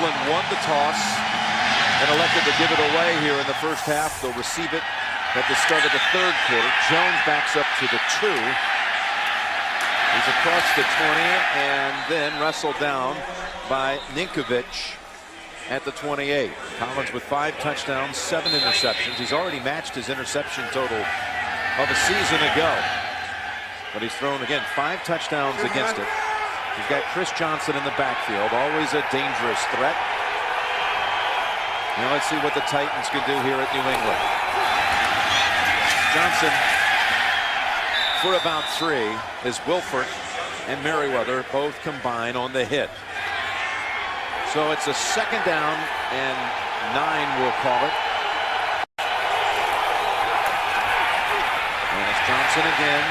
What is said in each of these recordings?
Cleveland won the toss and elected to give it away here in the first half. They'll receive it at the start of the third quarter. Jones backs up to the 2. He's across the 20 and then wrestled down by Ninkovich at the 28. Collins with 5 touchdowns, 7 interceptions. He's already matched his interception total of a season ago. But he's thrown, again, 5 touchdowns against it. He's got Chris Johnson in the backfield, always a dangerous threat. Now let's see what the Titans can do here at New England. Johnson for about 3 as Wilford and Merriweather both combine on the hit. So it's a 2nd down and 9, we'll call it. And it's Johnson again,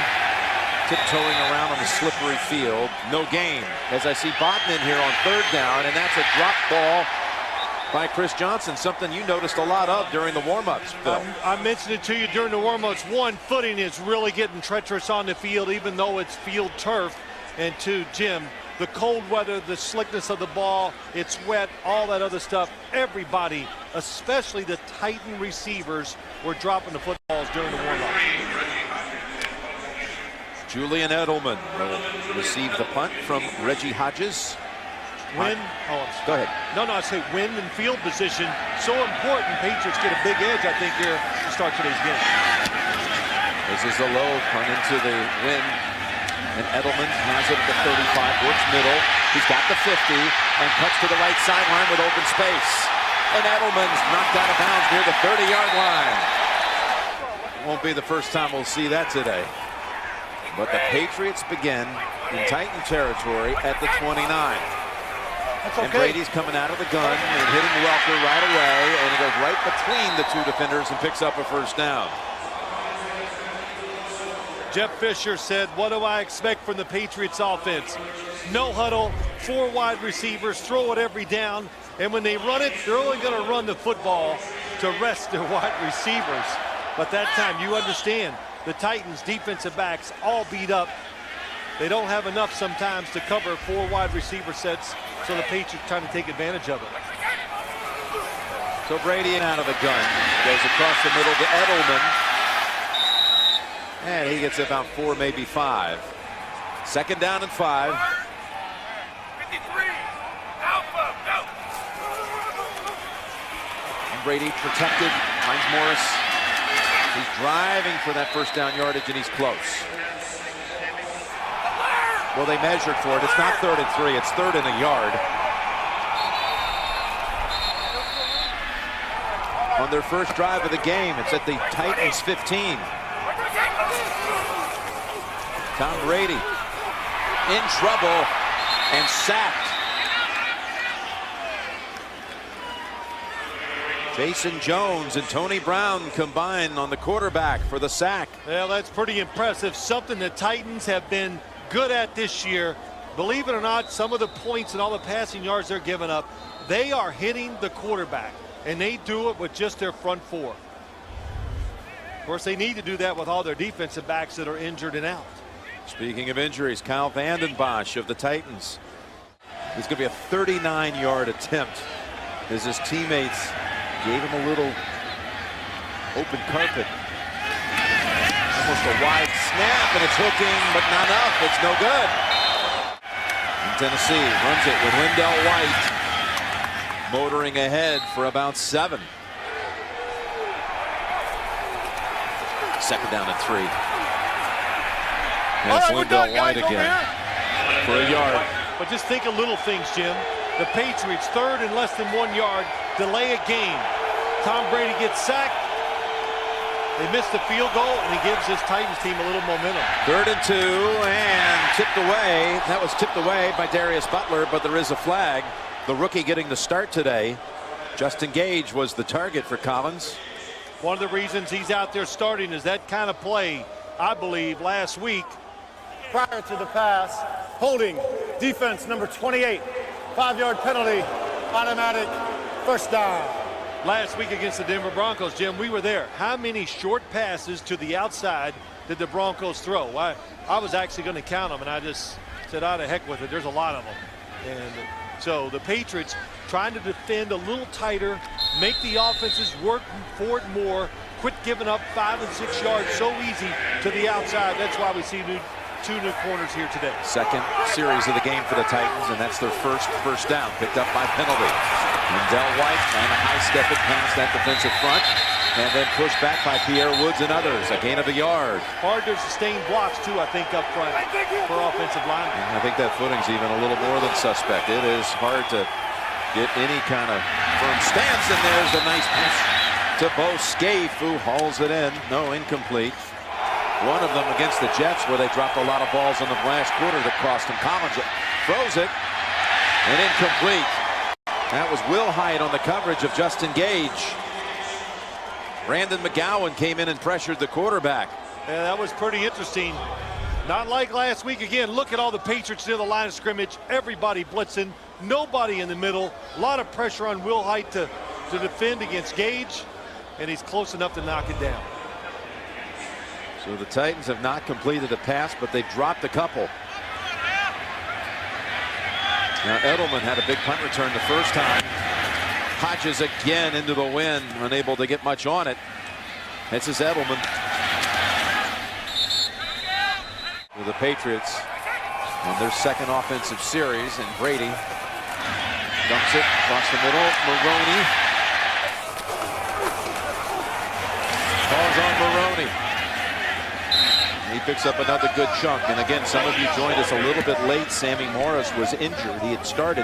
tiptoeing around on the slippery field. No gain, as I see Bodman here on 3rd down, and that's a drop ball by Chris Johnson, something you noticed a lot of during the warm-ups, Phil. I mentioned it to you during the warm-ups. 1, footing is really getting treacherous on the field, even though it's field turf. And 2, Jim, the cold weather, the slickness of the ball, it's wet, all that other stuff. Everybody, especially the Titan receivers, were dropping the footballs during the warm-up. Julian Edelman will receive the punt from Reggie Hodges. Wind, go ahead. No, I say wind and field position. So important. Patriots get a big edge, I think, here to start today's game. This is a low punt into the wind. And Edelman has it at the 35, works middle. He's got the 50 and cuts to the right sideline with open space. And Edelman's knocked out of bounds near the 30-yard line. Won't be the first time we'll see that today. But the Patriots begin in Titan territory at the 29. That's okay. And Brady's coming out of the gun and hitting Welker right away, and he goes right between the 2 defenders and picks up a 1st down. Jeff Fisher said, what do I expect from the Patriots offense? No huddle, 4 wide receivers, throw it every down, and when they run it, they're only going to run the football to rest their wide receivers. But that time, you understand, the Titans defensive backs all beat up. They don't have enough sometimes to cover 4 wide receiver sets, so the Patriots trying to take advantage of it. So Brady out of the gun, goes across the middle to Edelman. And he gets about 4, maybe 5. 2nd down and 5. 53. Alpha, go. And Brady protected, finds Morris. He's driving for that 1st down yardage, and he's close. Well, they measured for it. It's not 3rd and 3. It's 3rd and a yard. On their first drive of the game, it's at the Titans 15. Tom Brady in trouble and sacked. Jason Jones and Tony Brown combine on the quarterback for the sack. Well, that's pretty impressive. Something the Titans have been good at this year. Believe it or not, some of the points and all the passing yards they're giving up, they are hitting the quarterback, and they do it with just their front 4. Of course, they need to do that with all their defensive backs that are injured and out. Speaking of injuries, Kyle Vanden Bosch of the Titans. It's going to be a 39-yard attempt as his teammates gave him a little open carpet. Almost a wide snap, and it's hooking, but not enough. It's no good. And Tennessee runs it with Wendell White motoring ahead for about 7. 2nd down and 3. And it's Wendell White again for a yard. But just think of little things, Jim. The Patriots 3rd and less than 1 yard, delay a game. Tom Brady gets sacked. They missed the field goal, and he gives his Titans team a little momentum. 3rd and 2, and tipped away. That was tipped away by Darius Butler, but there is a flag. The rookie getting the start today. Justin Gage was the target for Collins. One of the reasons he's out there starting is that kind of play, I believe, last week. Prior to the pass, holding, defense number 28, 5-yard penalty, automatic 1st down. Last week against the Denver Broncos, Jim, we were there. How many short passes to the outside did the Broncos throw? I was actually going to count them, and I just said, out of heck with it. There's a lot of them. And So the Patriots trying to defend a little tighter, make the offenses work for it more, quit giving up 5 and 6 yards so easy to the outside. That's why we see two new corners here today. Second series of the game for the Titans, and that's their first down, picked up by penalty. Wendell White trying to high-step it past that defensive front, and then pushed back by Pierre Woods and others. A gain of a yard. Hard to sustain blocks, too, I think, up front for offensive linemen. I think that footing's even a little more than suspect. It is hard to get any kind of firm stance, and there's a nice pass to Bo Scaife, who hauls it in. No, incomplete. One of them against the Jets, where they dropped a lot of balls in the last quarter that cost him. Collins throws it, and incomplete. That was Will Hyatt on the coverage of Justin Gage. Brandon McGowan came in and pressured the quarterback. Yeah, that was pretty interesting. Not like last week. Again, look at all the Patriots near the line of scrimmage. Everybody blitzing, nobody in the middle. A lot of pressure on Will Hyatt to defend against Gage, and he's close enough to knock it down. So the Titans have not completed a pass, but they've dropped a couple. Now Edelman had a big punt return the first time. Hodges again into the wind, unable to get much on it. This is Edelman. With the Patriots on their second offensive series, and Brady dumps it across the middle. Maroney falls on Maroney. He picks up another good chunk. And again, some of you joined us a little bit late. Sammy Morris was injured. He had started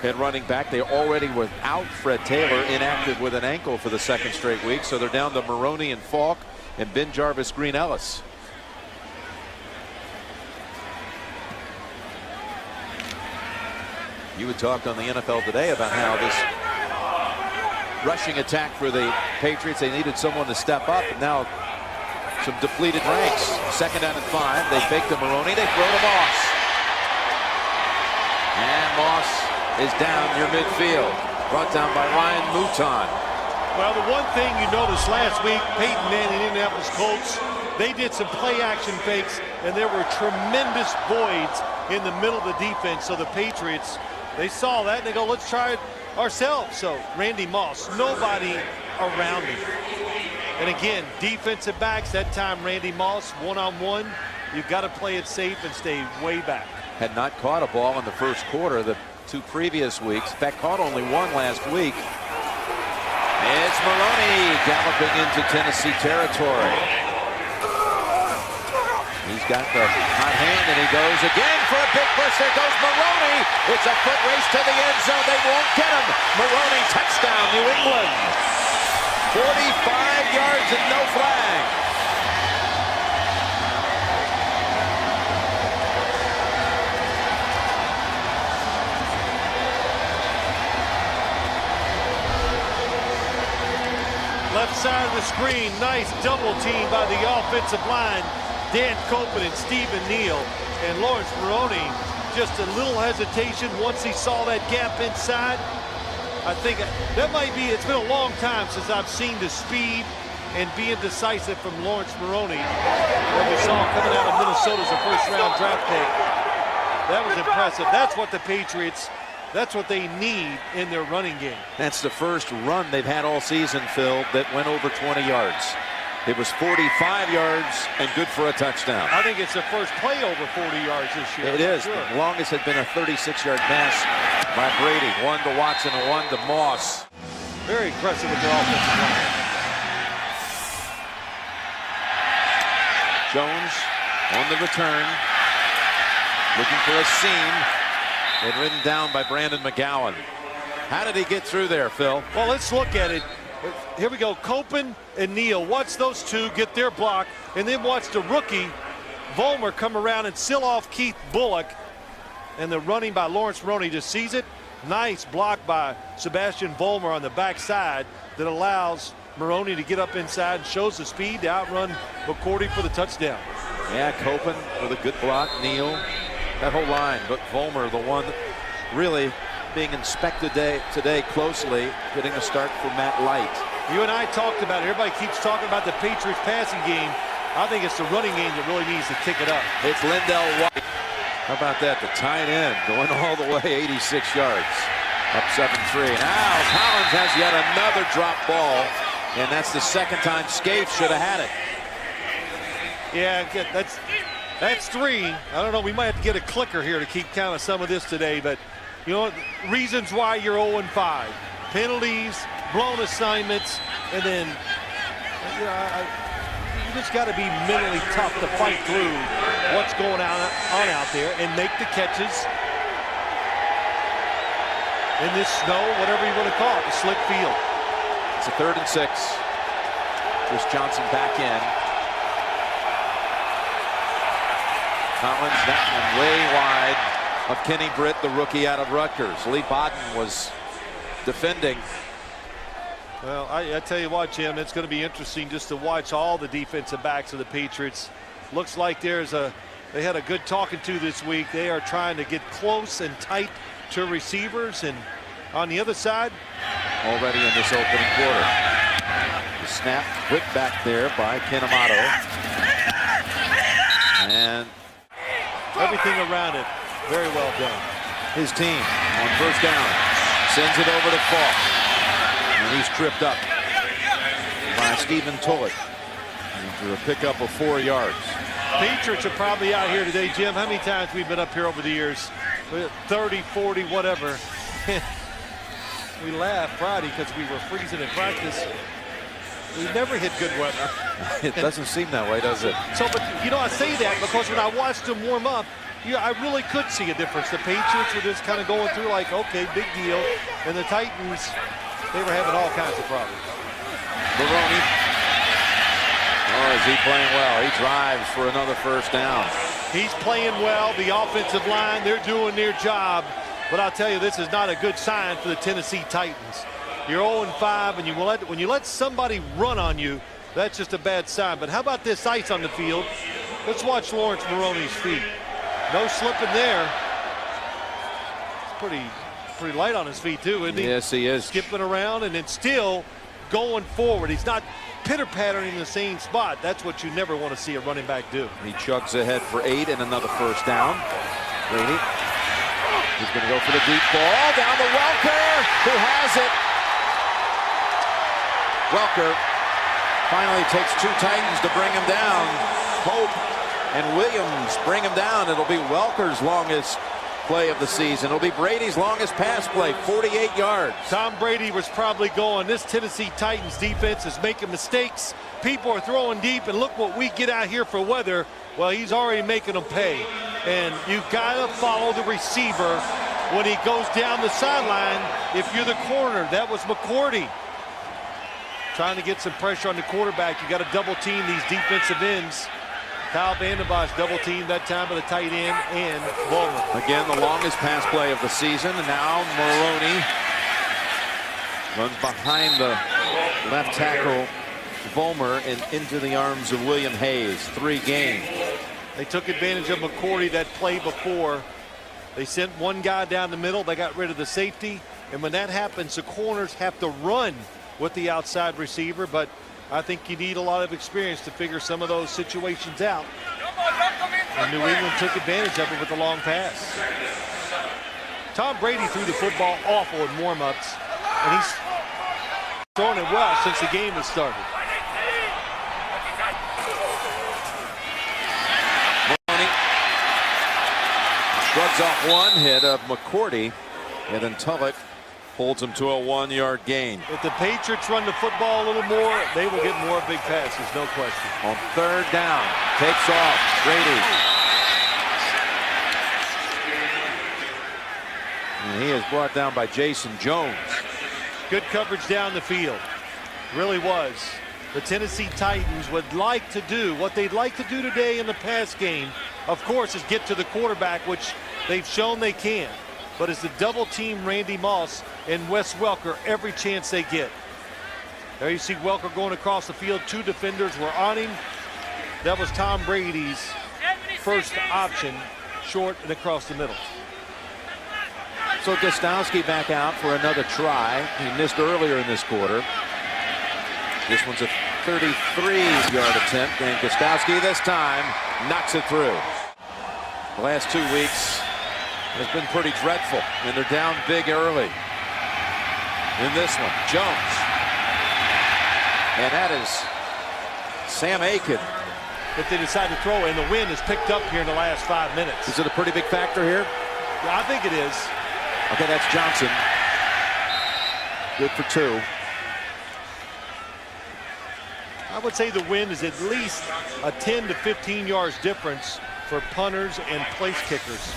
at running back. They already were without Fred Taylor, inactive with an ankle for the second straight week. So they're down to Maroney and Falk and Ben Jarvis Green Ellis. You had talked on the NFL Today about how this rushing attack for the Patriots, they needed someone to step up, and now some depleted ranks. Second down and 5. They fake to Maroney. They throw to Moss. And Moss is down near midfield. Brought down by Ryan Mouton. Well, the one thing you noticed last week, Peyton Manning, Indianapolis Colts, they did some play action fakes, and there were tremendous voids in the middle of the defense. So the Patriots, they saw that, and they go, let's try it ourselves. So Randy Moss, nobody around him. And again, defensive backs, that time Randy Moss, one-on-one. You've got to play it safe and stay way back. Had not caught a ball in the first quarter the 2 previous weeks. In fact, caught only one last week. It's Maroney galloping into Tennessee territory. He's got the hot hand, and he goes again for a big push. There goes Maroney. It's a foot race to the end zone. They won't get him. Maroney, touchdown, New England. 45 yards and no flag. Left side of the screen, nice double team by the offensive line. Dan Copeland and Stephen Neal, and Lawrence Maroney, just a little hesitation once he saw that gap inside. I think that might be, it's been a long time since I've seen the speed and being decisive from Lawrence Maroney that we saw coming out of Minnesota as a first-round draft pick. That was impressive. That's what the Patriots, that's what they need in their running game. That's the first run they've had all season, Phil, that went over 20 yards. It was 45 yards and good for a touchdown. I think it's the first play over 40 yards this year. It is. Sure. The longest had been a 36-yard pass by Brady. One to Watson and one to Moss. Very impressive with their offensive line. Jones on the return, looking for a seam, and ridden down by Brandon McGowan. How did he get through there, Phil? Well, let's look at it. Here we go. Copeland and Neal. Watch those two get their block, and then watch the rookie Vollmer come around and seal off Keith Bullock. And the running by Lawrence Maroney just sees it. Nice block by Sebastian Vollmer on the backside that allows Maroney to get up inside and shows the speed to outrun McCourty for the touchdown. Yeah, Copeland with a good block. Neal, that whole line, but Vollmer, the one really being inspected today closely, getting a start for Matt Light. You and I talked about it. Everybody keeps talking about the Patriots passing game. I think it's the running game that really needs to kick it up. It's Lindell White. How about that? The tight end going all the way 86 yards. Up 7-3. Now Collins has yet another drop ball. And that's the second time Scaife should have had it. Yeah, that's 3. I don't know. We might have to get a clicker here to keep count of some of this today. But, you know, reasons why you're 0-5. Penalties, blown assignments, and then, you know, you just got to be mentally tough to fight through what's going on out there and make the catches in this snow, whatever you want to call it, the slick field. It's a 3rd and 6. Chris Johnson back in. Collins, that one way wide of Kenny Britt, the rookie out of Rutgers. Lee Bodden was defending. Well, I tell you what, Jim, it's going to be interesting just to watch all the defensive backs of the Patriots. Looks like they had a good talking to this week. They are trying to get close and tight to receivers, and on the other side, already in this opening quarter. The snap whipped back there by Ken Amato. And everything around it, very well done. His team on first down sends it over to Falk. And he's tripped up by Stephen Tullett after a pickup of 4 yards. Patriots are probably out here today, Jim. How many times we've been up here over the years? 30, 40, whatever. We laughed Friday because we were freezing in practice. We never hit good weather. It doesn't seem that way, does it? So, but you know, I say that because when I watched them warm up, I really could see a difference. The Patriots were just kind of going through like, okay, big deal. And the Titans, they were having all kinds of problems. Maroney. Oh, is he playing well? He drives for another first down. He's playing well. The offensive line, they're doing their job. But I'll tell you, this is not a good sign for the Tennessee Titans. You're 0-5, and when you let somebody run on you, that's just a bad sign. But how about this ice on the field? Let's watch Lawrence Maroney's feet. No slipping there. It's pretty light on his feet, too, isn't he? Yes, he is. Skipping around and then still going forward. He's not pitter-pattering in the same spot. That's what you never want to see a running back do. He chugs ahead for 8 and another first down. Brady. He's going to go for the deep ball. Down to Welker, who has it. Welker finally takes 2 Titans to bring him down. Pope and Williams bring him down. It'll be Welker's longest play of the season. It'll be Brady's longest pass play, 48 yards. Tom Brady was probably going, this Tennessee Titans defense is making mistakes. People are throwing deep, and look what we get out here for weather. Well, he's already making them pay. And you've got to follow the receiver when he goes down the sideline. If you're the corner, that was McCourty. Trying to get some pressure on the quarterback. You got to double team these defensive ends. Kyle Vandenbosch double teamed that time by the tight end and Bowman. Again, the longest pass play of the season. And now Maroney runs behind the left tackle, Vollmer, and into the arms of William Hayes. 3 gain. They took advantage of McCourty that play before. They sent one guy down the middle. They got rid of the safety. And when that happens, the corners have to run with the outside receiver. But I think you need a lot of experience to figure some of those situations out. And New England took advantage of it with the long pass. Tom Brady threw the football awful in warm-ups. And he's throwing it well since the game has started. Shrugs off one hit of McCourty, and then Tullett holds him to a 1-yard gain. If the Patriots run the football a little more, they will get more big passes, no question. On 3rd down, takes off Brady. And he is brought down by Jason Jones. Good coverage down the field. Really was. The Tennessee Titans would like to do what they'd like to do today in the pass game, of course, is get to the quarterback, which they've shown they can. But it's the double team Randy Moss and Wes Welker every chance they get. There you see Welker going across the field. 2 defenders were on him. That was Tom Brady's first option, short and across the middle. So Gostowski back out for another try. He missed earlier in this quarter. This one's a 33-yard attempt, and Gostowski this time knocks it through. The last 2 weeks has been pretty dreadful, and they're down big early. In this one, Jones. And that is Sam Aiken. If they decide to throw, and the wind is picked up here in the last 5 minutes. Is it a pretty big factor here? Yeah, I think it is. Okay, that's Johnson. Good for 2. I would say the wind is at least a 10 to 15 yards difference for punters and place kickers.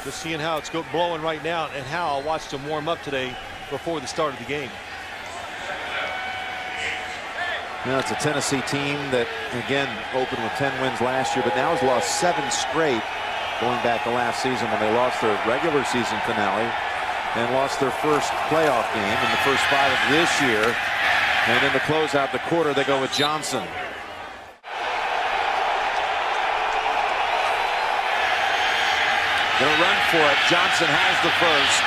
Just seeing how it's blowing right now and how I watched them warm up today before the start of the game. Now it's a Tennessee team that, again, opened with 10 wins last year, but now has lost 7 straight going back to last season when they lost their regular season finale and lost their first playoff game in the first 5 of this year. And then to close out the quarter, they go with Johnson. Gonna run for it. Johnson has the first.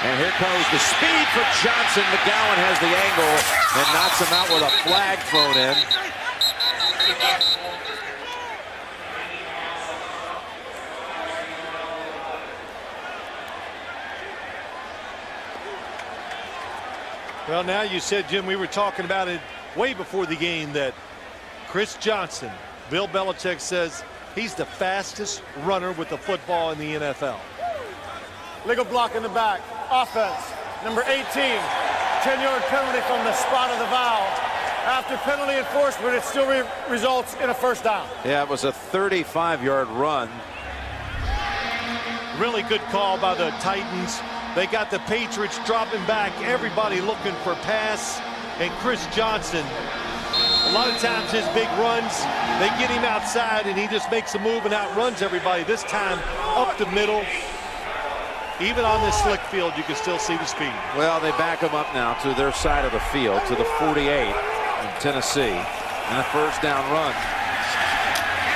And here comes the speed for Johnson. McGowan has the angle and knocks him out with a flag thrown in. Well, now you said, Jim, we were talking about it way before the game that Chris Johnson, Bill Belichick says he's the fastest runner with the football in the NFL. Legal block in the back. Offense, number 18. 10-yard penalty from the spot of the foul. After penalty enforcement, it still results in a first down. Yeah, it was a 35-yard run. Really good call by the Titans. They got the Patriots dropping back. Everybody looking for pass. And Chris Johnson, a lot of times his big runs, they get him outside and he just makes a move and outruns everybody. This time up the middle. Even on this slick field, you can still see the speed. Well, they back him up now to their side of the field, to the 48 in Tennessee. And a first down run.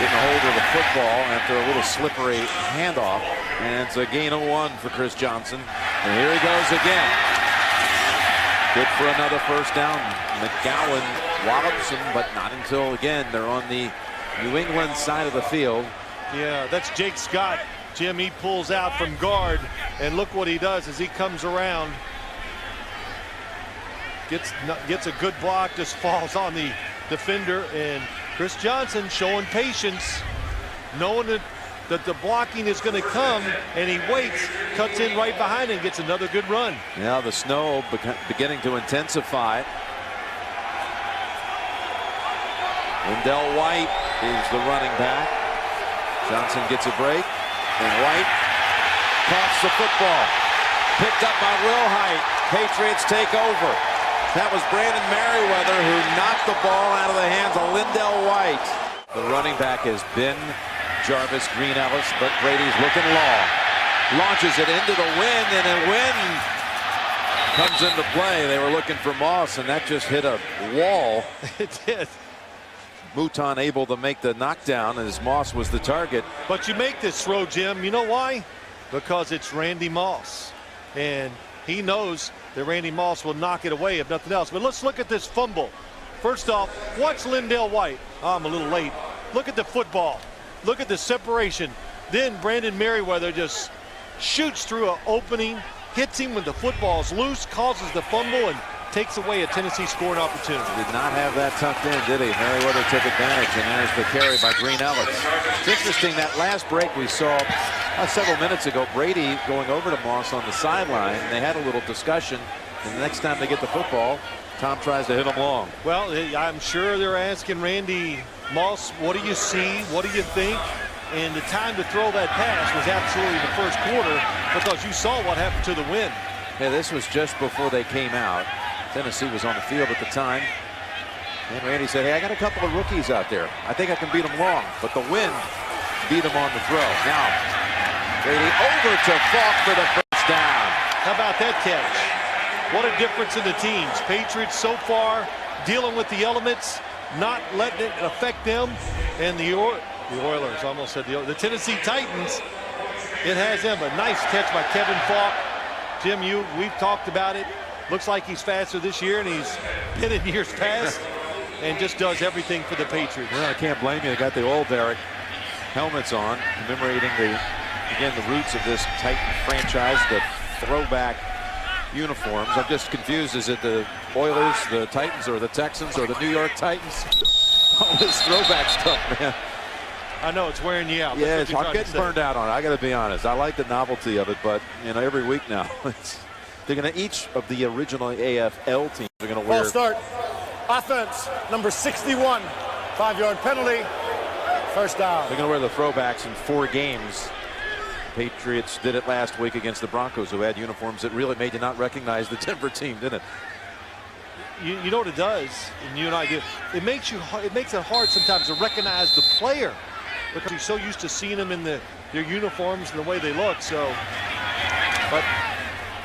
Getting a hold of the football after a little slippery handoff. And it's a gain of 1 for Chris Johnson. And here he goes again. Good for another first down. McGowan wallops him, but not until, again, they're on the New England side of the field. Yeah, that's Jake Scott. Jim, he pulls out from guard, and look what he does as he comes around. Gets a good block, just falls on the defender, and Chris Johnson showing patience, knowing that the blocking is going to come, and he waits, cuts in right behind and gets another good run. Now the snow beginning to intensify. Lindell White is the running back. Johnson gets a break, and White coughs the football. Picked up by Wilhite. Patriots take over. That was Brandon Merriweather who knocked the ball out of the hands of Lindell White. The running back has been Jarvis Green Ellis, but Brady's looking long. Launches it into the wind, and the wind comes into play. They were looking for Moss, and that just hit a wall. It did. Mouton able to make the knockdown as Moss was the target. But you make this throw, Jim. You know why? Because it's Randy Moss. And he knows that Randy Moss will knock it away if nothing else. But let's look at this fumble. First off, watch Lindell White. Oh, I'm a little late. Look at the football. Look at the separation. Then Brandon Merriweather just shoots through an opening, hits him when the football's loose, causes the fumble, and takes away a Tennessee scoring opportunity. Did not have that tucked in, did he? Merriweather took advantage, and there's the carry by Green Ellis. It's interesting, that last break we saw several minutes ago, Brady going over to Moss on the sideline. They had a little discussion, and the next time they get the football, Tom tries to hit him long. Well, I'm sure they're asking Randy Moss, what do you see? What do you think? And the time to throw that pass was absolutely the first quarter, because you saw what happened to the wind. Yeah, this was just before they came out. Tennessee was on the field at the time. And Randy said, hey, I got a couple of rookies out there. I think I can beat them long. But the wind beat them on the throw. Now, Brady over to Falk for the first down. How about that catch? What a difference in the teams. Patriots so far dealing with the elements, not letting it affect them. And the Oilers, almost said the Tennessee Titans, it has them. A nice catch by Kevin Falk. Jim, we've talked about it. Looks like he's faster this year, and he's been in years past, and just does everything for the Patriots. Well, I can't blame you. They got the oil derrick. helmets on, commemorating the roots of this Titan franchise, the throwback uniforms. I'm just confused. Is it the Oilers, the Titans, or the Texans, or the New York Titans? All this throwback stuff, man. I know it's wearing you out. Yeah, I'm getting burned out on it. I got to be honest. I like the novelty of it, but every week now, they're going to each of the original AFL teams are going to wear. Ball start. Offense, number 61. 5-yard penalty. First down. They're going to wear the throwbacks in 4 games. The Patriots did it last week against the Broncos, who had uniforms that really made you not recognize the Denver team, didn't it? You know what it does, and you and I do. It makes it hard sometimes to recognize the player because you're so used to seeing them in their uniforms and the way they look. So, but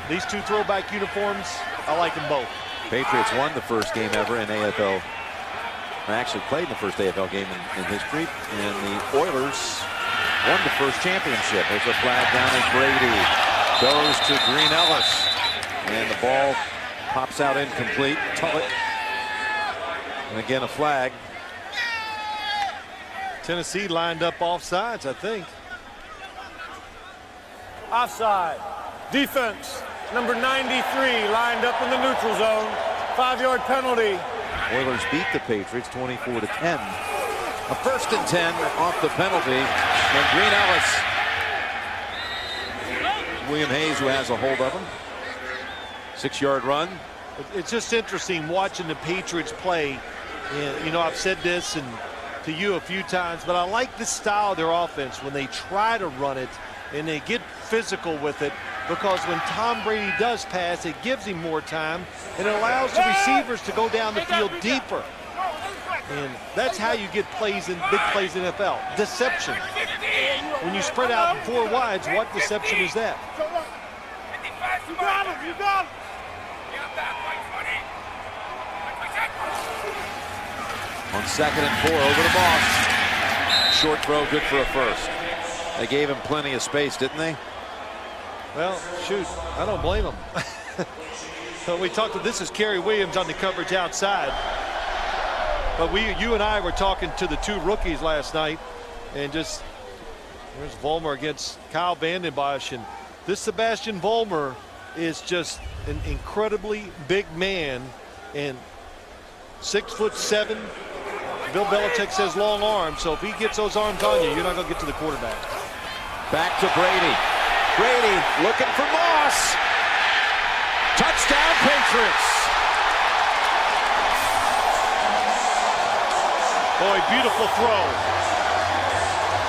these 2 throwback uniforms, I like them both. Patriots won the first game ever in AFL. Actually played in the first AFL game in history, and the Oilers won the first championship. There's a flag down as Brady goes to Green Ellis, and the ball pops out incomplete. Tullett, and again a flag. Tennessee lined up offsides, I think. Offside. Defense, number 93, lined up in the neutral zone. 5-yard penalty. Oilers beat the Patriots 24-10. A 1st and 10 off the penalty, and Green Ellis. William Hayes, who has a hold of him. 6-yard run. It's just interesting watching the Patriots play. And, I've said this to you a few times, but I like this style of their offense when they try to run it and they get physical with it, because when Tom Brady does pass, it gives him more time and it allows the receivers to go down the field deeper. And that's how you get plays in big plays in NFL. Deception. When you spread out in 4 wides, what deception is that? You got him. You got him. On 2nd and 4, over to Moss. Short throw, good for a first. They gave him plenty of space, didn't they? Well, shoot, I don't blame them. So we talked to, this is Kerry Williams on the coverage outside. But you and I were talking to the 2 rookies last night, and just there's Vollmer against Kyle Vanden Bosch, and this Sebastian Vollmer is just an incredibly big man, and 6'7". Bill Belichick says long arms, so if he gets those arms on you, you're not going to get to the quarterback. Back to Brady. Brady looking for Moss. Touchdown, Patriots. Boy, beautiful throw.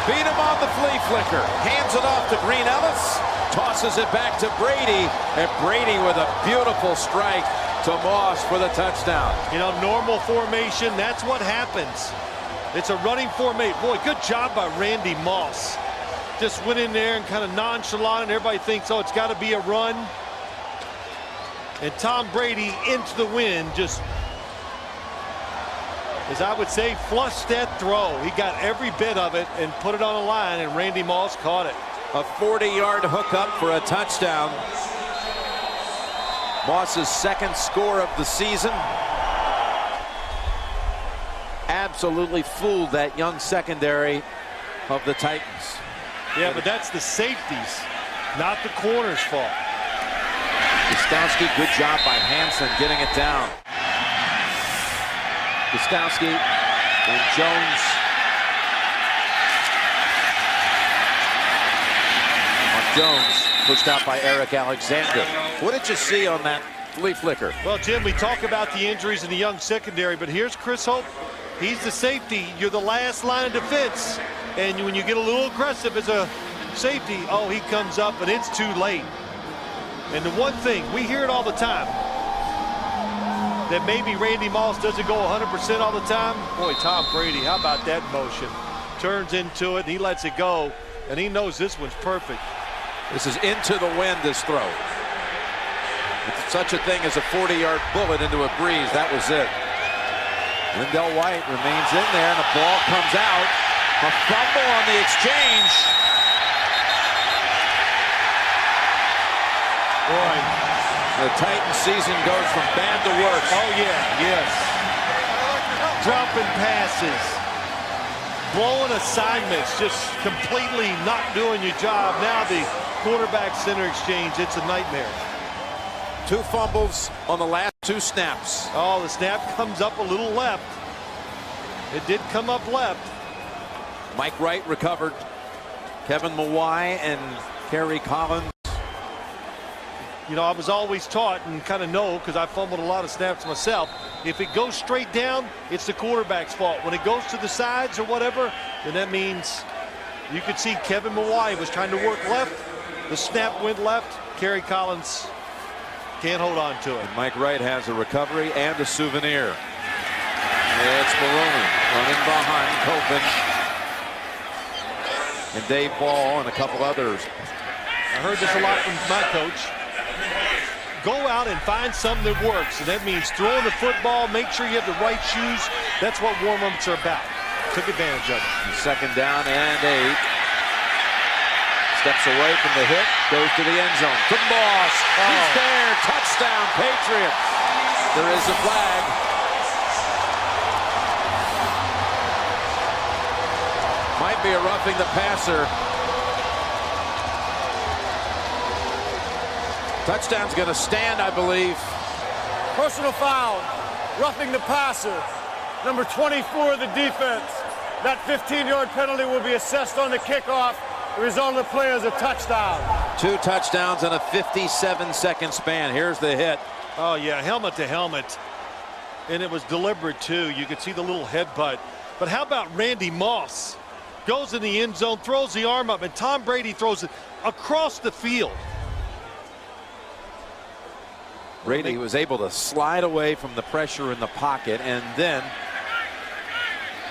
Beat him on the flea flicker. Hands it off to Green Ellis. Tosses it back to Brady. And Brady with a beautiful strike to Moss for the touchdown. Normal formation, that's what happens. It's a running formation. Boy, good job by Randy Moss. Just went in there and kind of nonchalant, and everybody thinks, oh, it's got to be a run. And Tom Brady into the wind, just, as I would say, flushed that throw. He got every bit of it and put it on the line, and Randy Moss caught it. A 40-yard hookup for a touchdown. Moss's 2nd score of the season. Absolutely fooled that young secondary of the Titans. Yeah, but that's the safeties, not the corner's fault. Gostowski, good job by Hansen getting it down. Gostowski and Jones. Jones pushed out by Eric Alexander. What did you see on that flea flicker? Well, Jim, we talk about the injuries in the young secondary, but here's Chris Hope. He's the safety. You're the last line of defense. And when you get a little aggressive as a safety, oh, he comes up, but it's too late. And the one thing, we hear it all the time, that maybe Randy Moss doesn't go 100% all the time. Boy, Tom Brady, how about that motion? Turns into it, and he lets it go, and he knows this one's perfect. This is into the wind, this throw. It's such a thing as a 40-yard bullet into a breeze. That was it. Lindell White remains in there, and the ball comes out. A fumble on the exchange. Boy, the Titans season goes from bad to worse. Oh, yeah, yes. Dropping passes. blowing assignments, just completely not doing your job. Now the quarterback center exchange, it's a nightmare. 2 fumbles on the last 2 snaps. Oh, the snap comes up a little left. It did come up left. Mike Wright recovered. Kevin Mawai and Kerry Collins. You know, I was always taught and kind of know, because I fumbled a lot of snaps myself, if it goes straight down, it's the quarterback's fault. When it goes to the sides or whatever, then that means you could see Kevin Mawai was trying to work left. The snap went left. Kerry Collins can't hold on to it. And Mike Wright has a recovery and a souvenir. It's Maroney running behind Copen and Dave Ball and a couple others. I heard this a lot from my coach. Go out and find something that works, and that means throwing the football, make sure you have the right shoes. That's what warm-ups are about. Took advantage of it. 2nd down and 8. Steps away from the hit, goes to the end zone. To Moss. He's there. Touchdown, Patriots. There is a flag. Might be a roughing the passer. Touchdown's going to stand, I believe. Personal foul, roughing the passer. Number 24 of the defense. That 15-yard penalty will be assessed on the kickoff. The result of the play is a touchdown. 2 touchdowns in a 57-second span. Here's the hit. Oh, yeah, helmet to helmet. And it was deliberate, too. You could see the little headbutt. But how about Randy Moss? Goes in the end zone, throws the arm up, and Tom Brady throws it across the field. Brady was able to slide away from the pressure in the pocket and then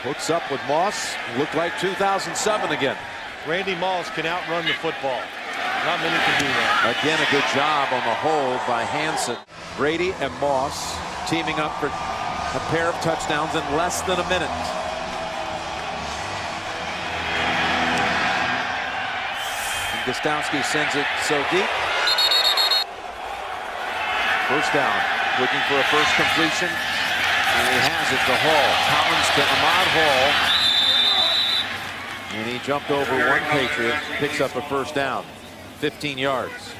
hooks up with Moss. Looked like 2007 again. Randy Moss can outrun the football. Not many can do that. Again, a good job on the hold by Hansen. Brady and Moss teaming up for a pair of touchdowns in less than a minute. And Gostowski sends it so deep. First down, looking for a first completion, and he has it to Hall. Collins to Ahmad Hall, and he jumped over one Patriot, picks up a first down, 15 yards.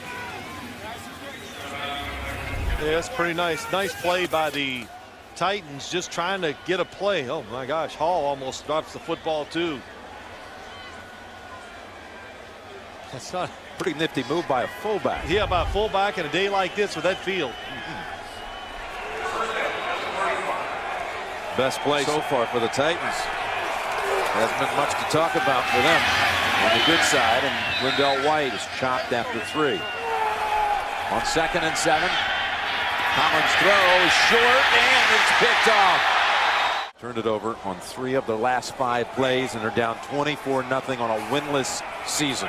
Yeah, that's pretty nice. Nice play by the Titans, just trying to get a play. Oh my gosh, Hall almost drops the football too. That's not. Pretty nifty move by a fullback. Yeah, by a fullback in a day like this with that field. Best play so far for the Titans. Hasn't been much to talk about for them on the good side, and Wendell White is chopped after 3. On 2nd and 7, Collins throws short, and it's picked off. Turned it over on 3 of the last 5 plays, and they're down 24-0 on a winless season.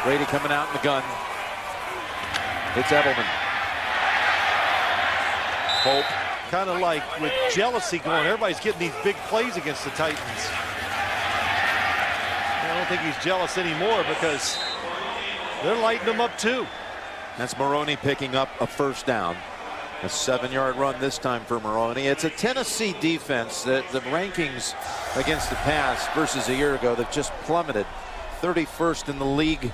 Brady coming out in the gun. It's Edelman. Hope. Kind of like with jealousy going, everybody's getting these big plays against the Titans. I don't think he's jealous anymore because they're lighting them up too. That's Maroney picking up a first down. A 7-yard run this time for Maroney. It's a Tennessee defense that the rankings against the pass versus a year ago, they've just plummeted. 31st in the league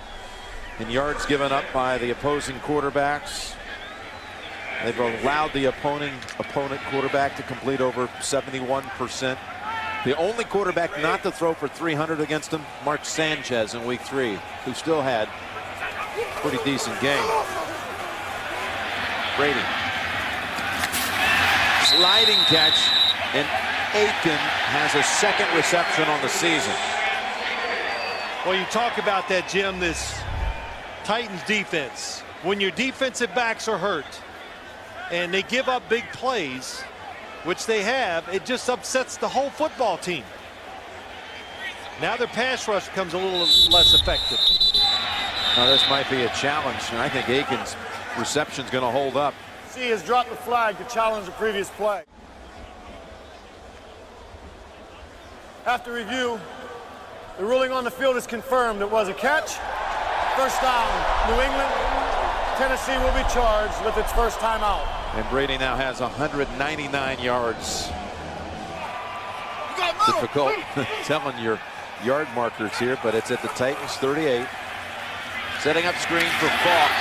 in yards given up by the opposing quarterbacks. They've allowed the opponent quarterback to complete over 71%. The only quarterback not to throw for 300 against him, Mark Sanchez in week 3, who still had a pretty decent game. Brady. Sliding catch, and Aiken has a 2nd reception on the season. Well, you talk about that, Jim, this Titans defense. When your defensive backs are hurt and they give up big plays, which they have, it just upsets the whole football team. Now their pass rush becomes a little less effective. Now this might be a challenge, and I think Aiken's reception's going to hold up. He has dropped the flag to challenge the previous play. After review, the ruling on the field is confirmed. It was a catch. First down, New England. Tennessee will be charged with its first timeout. And Brady now has 199 yards. difficult telling your yard markers here, but it's at the Titans 38. Setting up screen for Falk.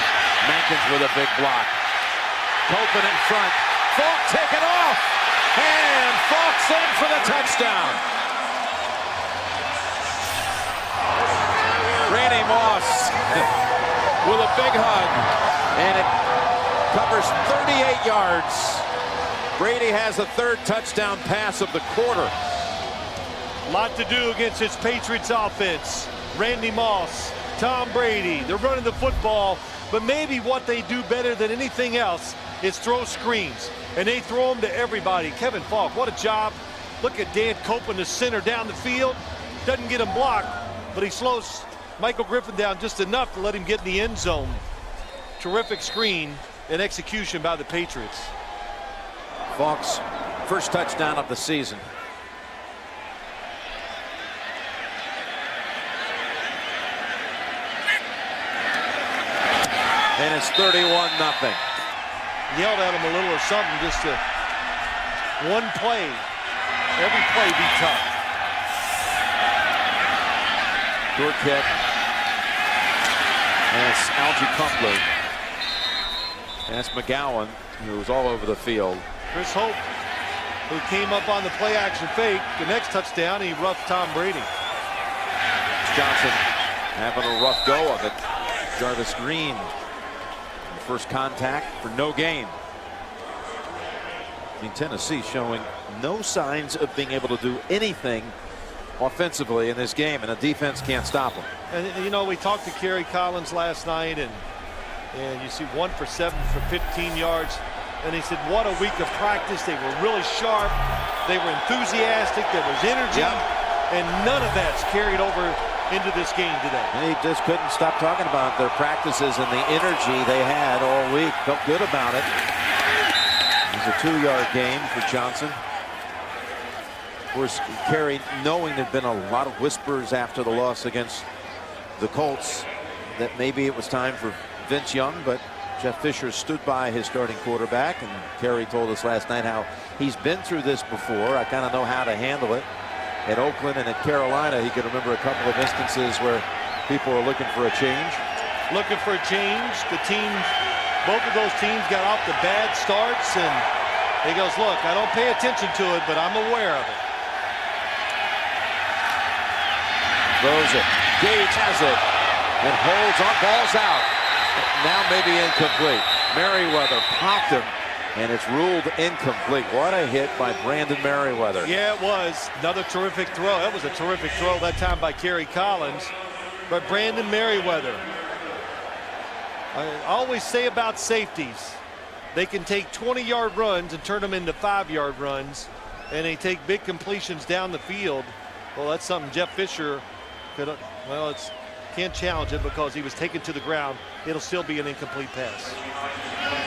Mankins with a big block. Copeland in front. Falk taken off. And Falk's in for the touchdown. Randy Moss with a big hug. And it covers 38 yards. Brady has the third touchdown pass of the quarter. A lot to do against this Patriots offense. Randy Moss, Tom Brady, they're running the football, but maybe what they do better than anything else is throw screens. And they throw them to everybody. Kevin Falk, what a job. Look at Dan Copeland, the center down the field. Doesn't get him blocked, but he slows Michael Griffin down just enough to let him get in the end zone. Terrific screen and execution by the Patriots. Falk's first touchdown of the season. And it's 31-0. Yelled at him a little or something, just to one play. Every play be tough. Short kick. And it's Algie Crumpler. And it's McGowan, who was all over the field. Chris Hope, who came up on the play action fake. The next touchdown, he roughed Tom Brady. Johnson having a rough go of it. Jarvis Green. First contact for no gain. I mean, Tennessee showing no signs of being able to do anything offensively in this game, and the defense can't stop them. And you know, we talked to Kerry Collins last night, and you see 1 for 7 for 15 yards. And he said, what a week of practice. They were really sharp. They were enthusiastic. There was energy. And none of that's carried over into this game today. And he just couldn't stop talking about their practices and the energy they had all week. Felt good about it. It was a 2-yard gain for Johnson. Of course, Kerry, knowing there'd been a lot of whispers after the loss against the Colts that maybe it was time for Vince Young, but Jeff Fisher stood by his starting quarterback, and Kerry told us last night how he's been through this before. I kind of know how to handle it. At Oakland and at Carolina, he could remember a couple of instances where people were looking for a change. Looking for a change. The teams, both of those teams got off the bad starts, and he goes, look, I don't pay attention to it, but I'm aware of it. Throws it. Gage has it and holds on. Ball's out. Now maybe incomplete. Merriweather popped him, and it's ruled incomplete. What a hit by Brandon Merriweather. Yeah, it was. Another terrific throw. That was a terrific throw that time by Kerry Collins. But Brandon Merriweather, I always say about safeties, they can take 20-yard runs and turn them into 5-yard runs, and they take big completions down the field. Well, that's something Jeff Fisher could, well, can't challenge it because he was taken to the ground. It'll still be an incomplete pass.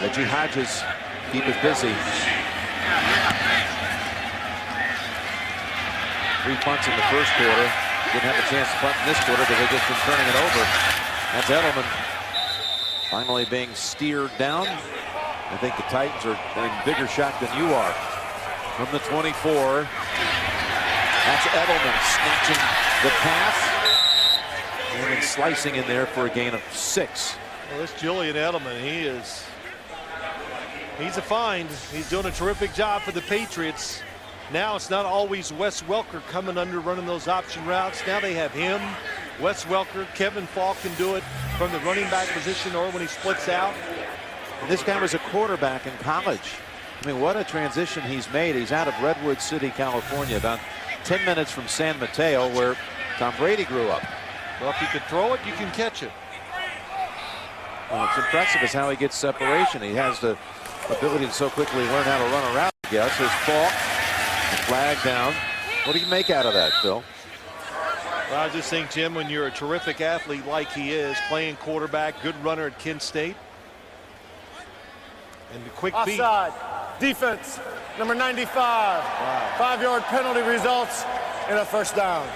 Reggie Hodges keep us busy. 3 punts in the first quarter. Didn't have a chance to punt in this quarter because they've just been turning it over. That's Edelman finally being steered down. I think the Titans are in bigger shock than you are. From the 24. That's Edelman snatching the pass. And then slicing in there for a gain of 6. Well, this Julian Edelman, he's a find. He's doing a terrific job for the Patriots. Now it's not always Wes Welker coming under running those option routes. Now they have him, Wes Welker. Kevin Falk can do it from the running back position or when he splits out. And this guy was a quarterback in college. I mean, what a transition he's made. He's out of Redwood City, California, about 10 minutes from San Mateo, where Tom Brady grew up. Well, if you can throw it, you can catch it. Well, it's impressive is how he gets separation. He has the ability to so quickly learn how to run a route, I guess. His Falk, flag down. What do you make out of that, Phil? Well, I just think, Jim, when you're a terrific athlete like he is, playing quarterback, good runner at Kent State, and the quick beat. Offside. Defense, number 95. Wow. 5-yard penalty results in a first down.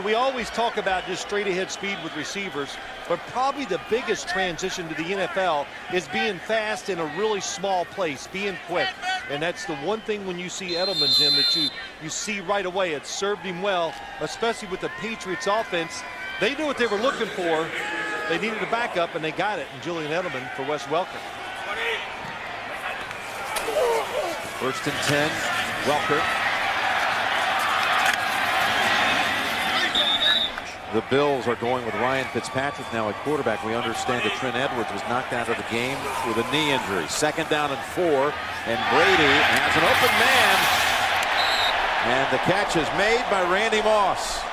We always talk about just straight ahead speed with receivers, but probably the biggest transition to the NFL is being fast in a really small place, being quick. And that's the one thing when you see Edelman, Jim, that you see right away. It served him well, especially with the Patriots offense. They knew what they were looking for. They needed a backup, and they got it in Julian Edelman for Wes Welker. 1st and 10, Welker. The Bills are going with Ryan Fitzpatrick now at quarterback. We understand that Trent Edwards was knocked out of the game with a knee injury. 2nd down and 4, and Brady has an open man. And the catch is made by Randy Moss.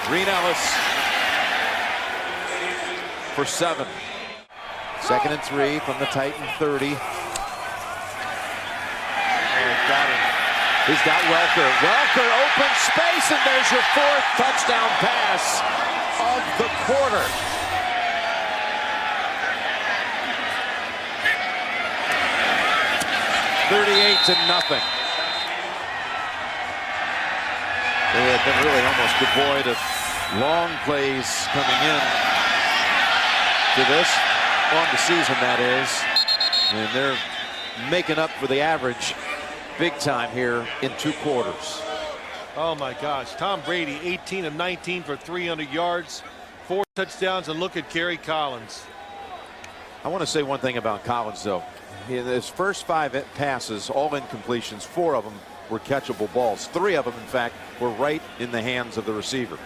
Green Ellis for 7. 2nd and 3 from the Titan 30. He's got Welker. Welker, open space, and there's your 4th touchdown pass of the quarter. $38-0. They have been really almost devoid of long plays coming in to this, on the season that is. And they're making up for the average big time here in 2 quarters. Oh my gosh, Tom Brady 18 of 19 for 300 yards, 4 touchdowns, and look at Kerry Collins. I want to say one thing about Collins though. His first 5 passes, all incompletions, 4 of them were catchable balls. 3 of them, in fact, were right in the hands of the receiver.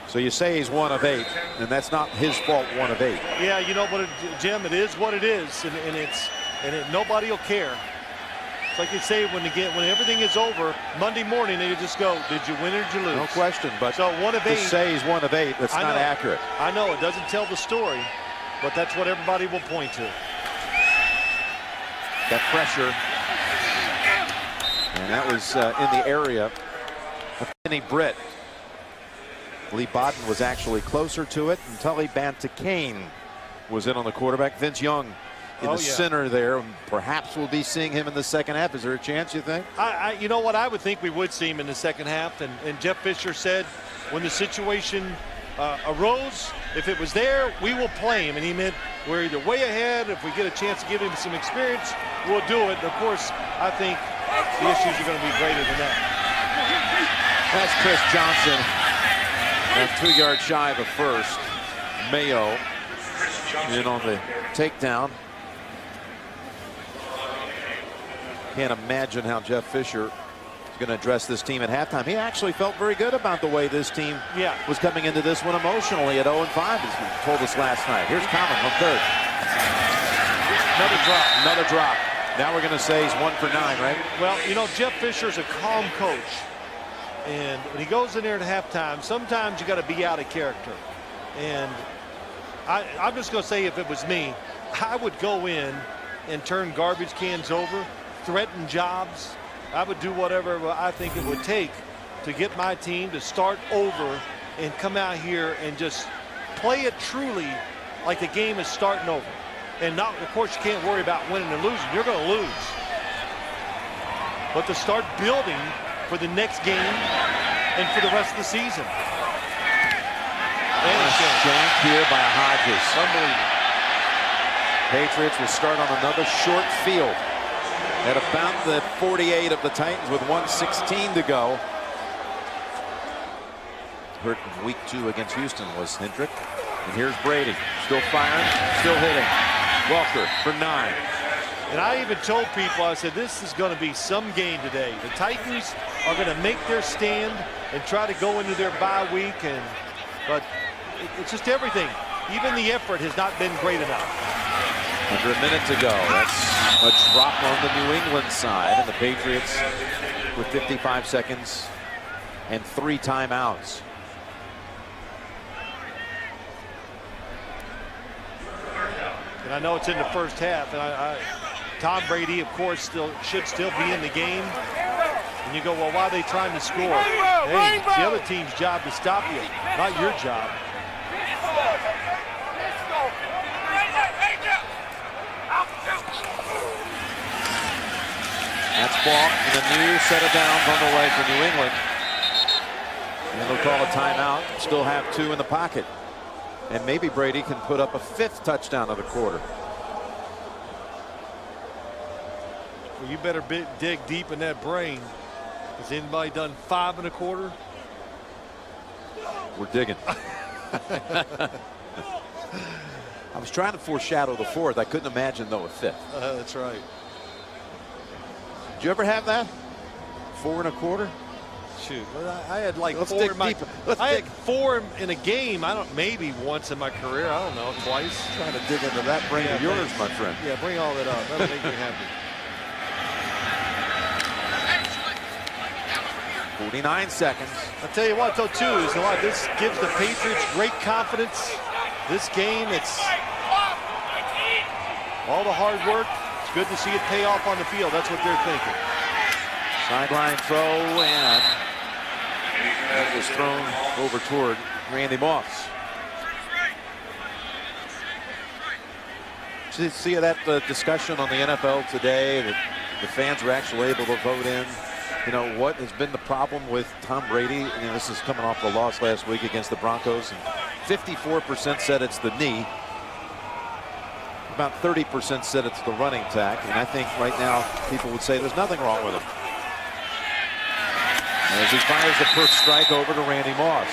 So you say he's 1 of 8, and that's not his fault. 1 of 8. Yeah, you know what, Jim, it is what it is, and nobody will care. It's like you say when everything is over Monday morning, they just go, did you win or did you lose? No question, but so 1 of 8. To say he's 1 of 8, that's not accurate. I know it doesn't tell the story, but that's what everybody will point to. That pressure, and that was in the area of Kenny Britt. Lee Bodden was actually closer to it, and Tully Bantakane was in on the quarterback. Vince Young in the center there, and perhaps we'll be seeing him in the second half. Is there a chance, you think? You know what, I would think we would see him in the second half, and Jeff Fisher said when the situation arose, if it was there, we will play him, and he meant we're either way ahead. If we get a chance to give him some experience, we'll do it. And of course, I think the issues are going to be greater than that. That's Chris Johnson, and 2 yards shy of a first. Mayo in on the takedown. Can't imagine how Jeff Fisher is going to address this team at halftime. He actually felt very good about the way this team was coming into this one emotionally at 0-5, as he told us last night. Here's Common on 3rd. Another drop. Now we're going to say he's 1 for 9, right? Well, you know, Jeff Fisher's a calm coach. And when he goes in there at halftime, sometimes you got to be out of character. And I'm just going to say, if it was me, I would go in and turn garbage cans over, threaten jobs. I would do whatever I think it would take to get my team to start over and come out here and just play it truly like the game is starting over. And not, of course, you can't worry about winning or losing. You're going to lose. But to start building for the next game and for the rest of the season. Jank here by Hodges. Unbelievable. Patriots will start on another short field at about the 48 of the Titans with 1:16 to go. Hurt in week 2 against Houston was Hendrick. And here's Brady, still firing, still hitting. Welker for 9. And I even told people, I said, this is going to be some game today. The Titans are going to make their stand and try to go into their bye week, but it's just everything. Even the effort has not been great enough. Under a minute to go. That's a drop on the New England side, and the Patriots with 55 seconds and 3 timeouts. And I know it's in the first half, and Tom Brady, of course, should still be in the game. And you go, well, why are they trying to score? Hey, it's the other team's job to stop you, not your job. That's Falk, and a new set of downs on the way for New England. And they'll call a timeout. Still have 2 in the pocket. And maybe Brady can put up a 5th touchdown of the quarter. Well, you better dig deep in that brain. Has anybody done 5 1/4? We're digging. I was trying to foreshadow the 4th. I couldn't imagine, though, a 5th. That's right. Did you ever have that? 4 1/4? Shoot, I had like Let's 4 dig in my. deeper. Let's I dig. had 4 in a game. Maybe once in my career. I don't know, twice. Trying to dig into that brain of yours, my friend. Yeah, bring all that up. That'll make me happy. 49 seconds. I'll tell you what, though, too, is a lot. This gives the Patriots great confidence. This game, it's all the hard work. It's good to see it pay off on the field. That's what they're thinking. Sideline throw, and that was thrown over toward Randy Moss. Did you see that discussion on the NFL today that the fans were actually able to vote in? You know, what has been the problem with Tom Brady? You know, this is coming off the loss last week against the Broncos. And 54% said it's the knee. About 30% said it's the running tack. And I think right now people would say there's nothing wrong with him. As he fires the first strike over to Randy Moss.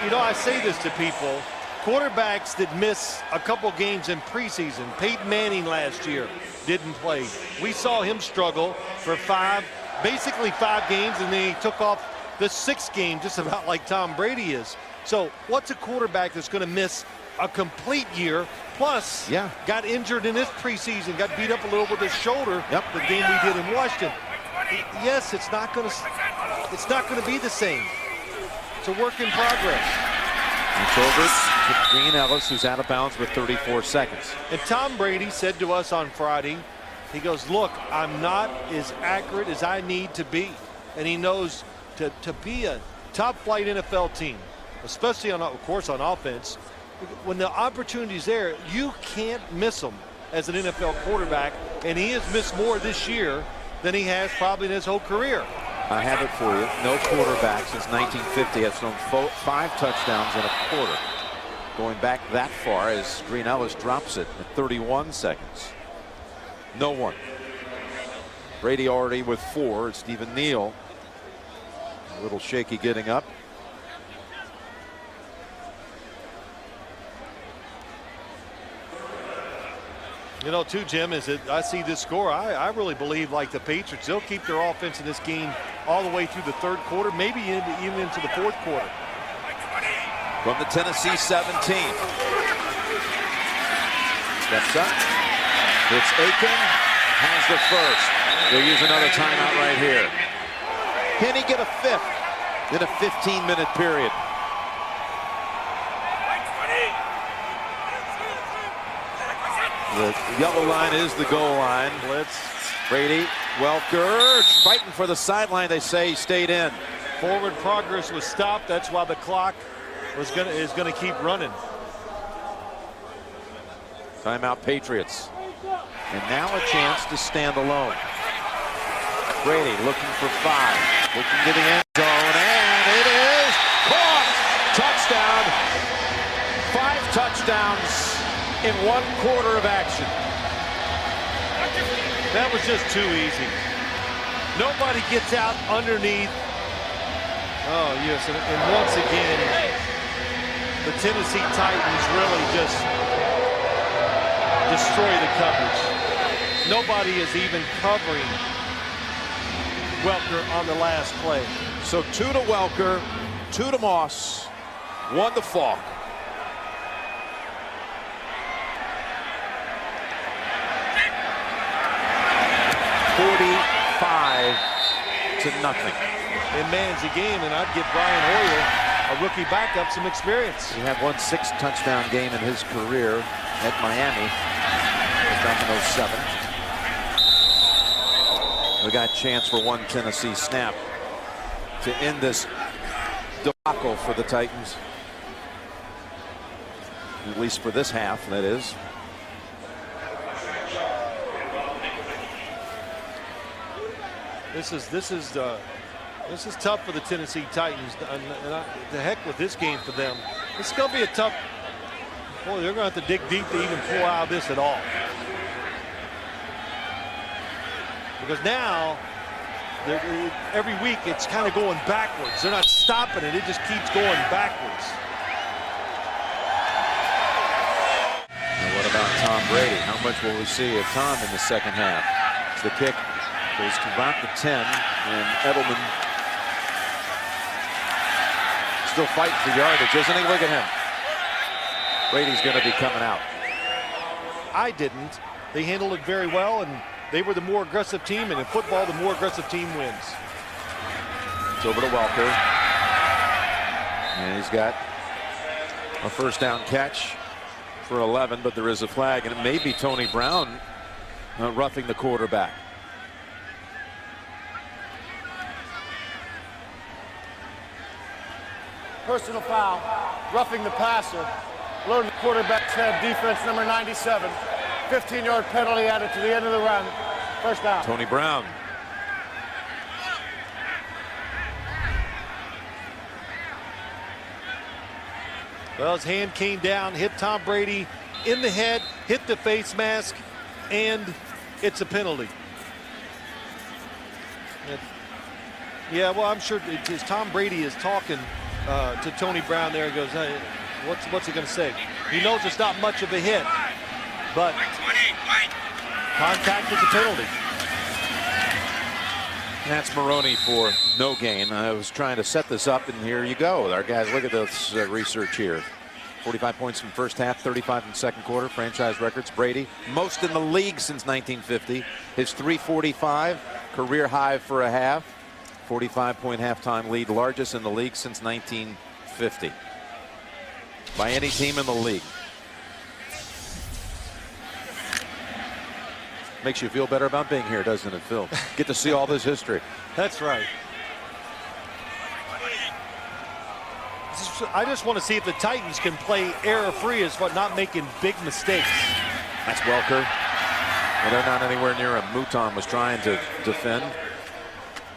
You know, I say this to people. Quarterbacks that miss a couple games in preseason. Peyton Manning last year didn't play. We saw him struggle for basically 5 games, and then he took off the 6th game, just about like Tom Brady is. So what's a quarterback that's going to miss a complete year, plus got injured in this preseason, got beat up a little with his shoulder, the game we did in Washington. Yes, it's not going to be the same. It's a work in progress. It's over to Green Ellis, who's out of bounds with 34 seconds. And Tom Brady said to us on Friday, he goes, look, I'm not as accurate as I need to be. And he knows to be a top flight NFL team, especially of course on offense, when the opportunity's there, you can't miss them as an NFL quarterback. And he has missed more this year than he has probably in his whole career. I have it for you. No quarterback since 1950 has thrown 5 touchdowns in a quarter. Going back that far as Green Ellis drops it at 31 seconds. No one. Brady already with 4. It's Stephen Neal. A little shaky getting up. You know, too, Jim, is that I see this score. I really believe, like the Patriots, they'll keep their offense in this game all the way through the 3rd quarter, maybe even into the 4th quarter. From the Tennessee 17. Steps up. It's Aiken. Has the first. They'll use another timeout right here. Can he get a 5th in a 15-minute period? The yellow line is the goal line. Blitz. Brady, Welker, fighting for the sideline. They say he stayed in. Forward progress was stopped. That's why the clock is going to keep running. Timeout, Patriots. And now a chance to stand alone. Brady looking for 5. Looking to the end zone, and it is caught. Touchdown. 5 touchdowns in 1 quarter of action. That was just too easy. Nobody gets out underneath. Oh, yes, and once again, the Tennessee Titans really just destroy the coverage. Nobody is even covering Welker on the last play. So 2 to Welker, 2 to Moss, 1 to Falk. $45 to nothing. They manage the game, and I'd give Brian Hoyer, a rookie backup, some experience. He had 1 6-touchdown game in his career at Miami back in 07. We got a chance for 1 Tennessee snap to end this debacle for the Titans. At least for this half, that is. This is tough for the Tennessee Titans. The heck with this game for them. It's going to be a tough. Boy, they're going to have to dig deep to even pull out of this at all. because now every week it's kind of going backwards. They're not stopping it. It just keeps going backwards. Now what about Tom Brady? How much will we see of Tom in the second half? The kick goes to about the 10, and Edelman still fighting for yardage, isn't he? Look at him. Brady's going to be coming out. I didn't. They handled it very well, and they were the more aggressive team, and in football, the more aggressive team wins. It's over to Welker. And he's got a first down catch for 11, but there is a flag, and it may be Tony Brown roughing the quarterback. Personal foul, roughing the passer, loading the quarterback's head, defense number 97. 15-yard penalty added to the end of the run. First down. Tony Brown. Well, his hand came down, hit Tom Brady in the head, hit the face mask, and it's a penalty. Yeah, well, I'm sure as Tom Brady is talking to Tony Brown there, he goes, hey, what's he going to say? He knows it's not much of a hit, but contact is a penalty. That's Maroney for no gain. I was trying to set this up, and here you go. Our guys, look at this research here. 45 points in the first half, 35 in the second quarter. Franchise records. Brady, most in the league since 1950. His 345, career high for a half. 45-point halftime lead, largest in the league since 1950. By any team in the league. Makes you feel better about being here, doesn't it, Phil? Get to see all this history. That's right. I just want to see if the Titans can play error-free as far not making big mistakes. That's Welker. Well, they're not anywhere near him. Mouton was trying to defend.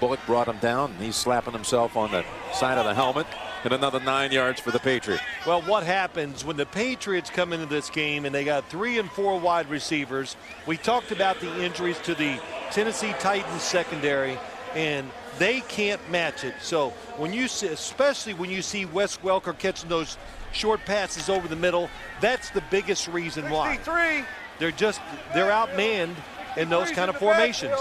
Bullock brought him down. He's slapping himself on the side of the helmet. And another 9 yards for the Patriots. Well, what happens when the Patriots come into this game and they got 3 and 4 wide receivers? We talked about the injuries to the Tennessee Titans secondary, and they can't match it. So when you see, especially when you see Wes Welker catching those short passes over the middle, that's the biggest reason why. 63. They're outmanned in those kind of formations.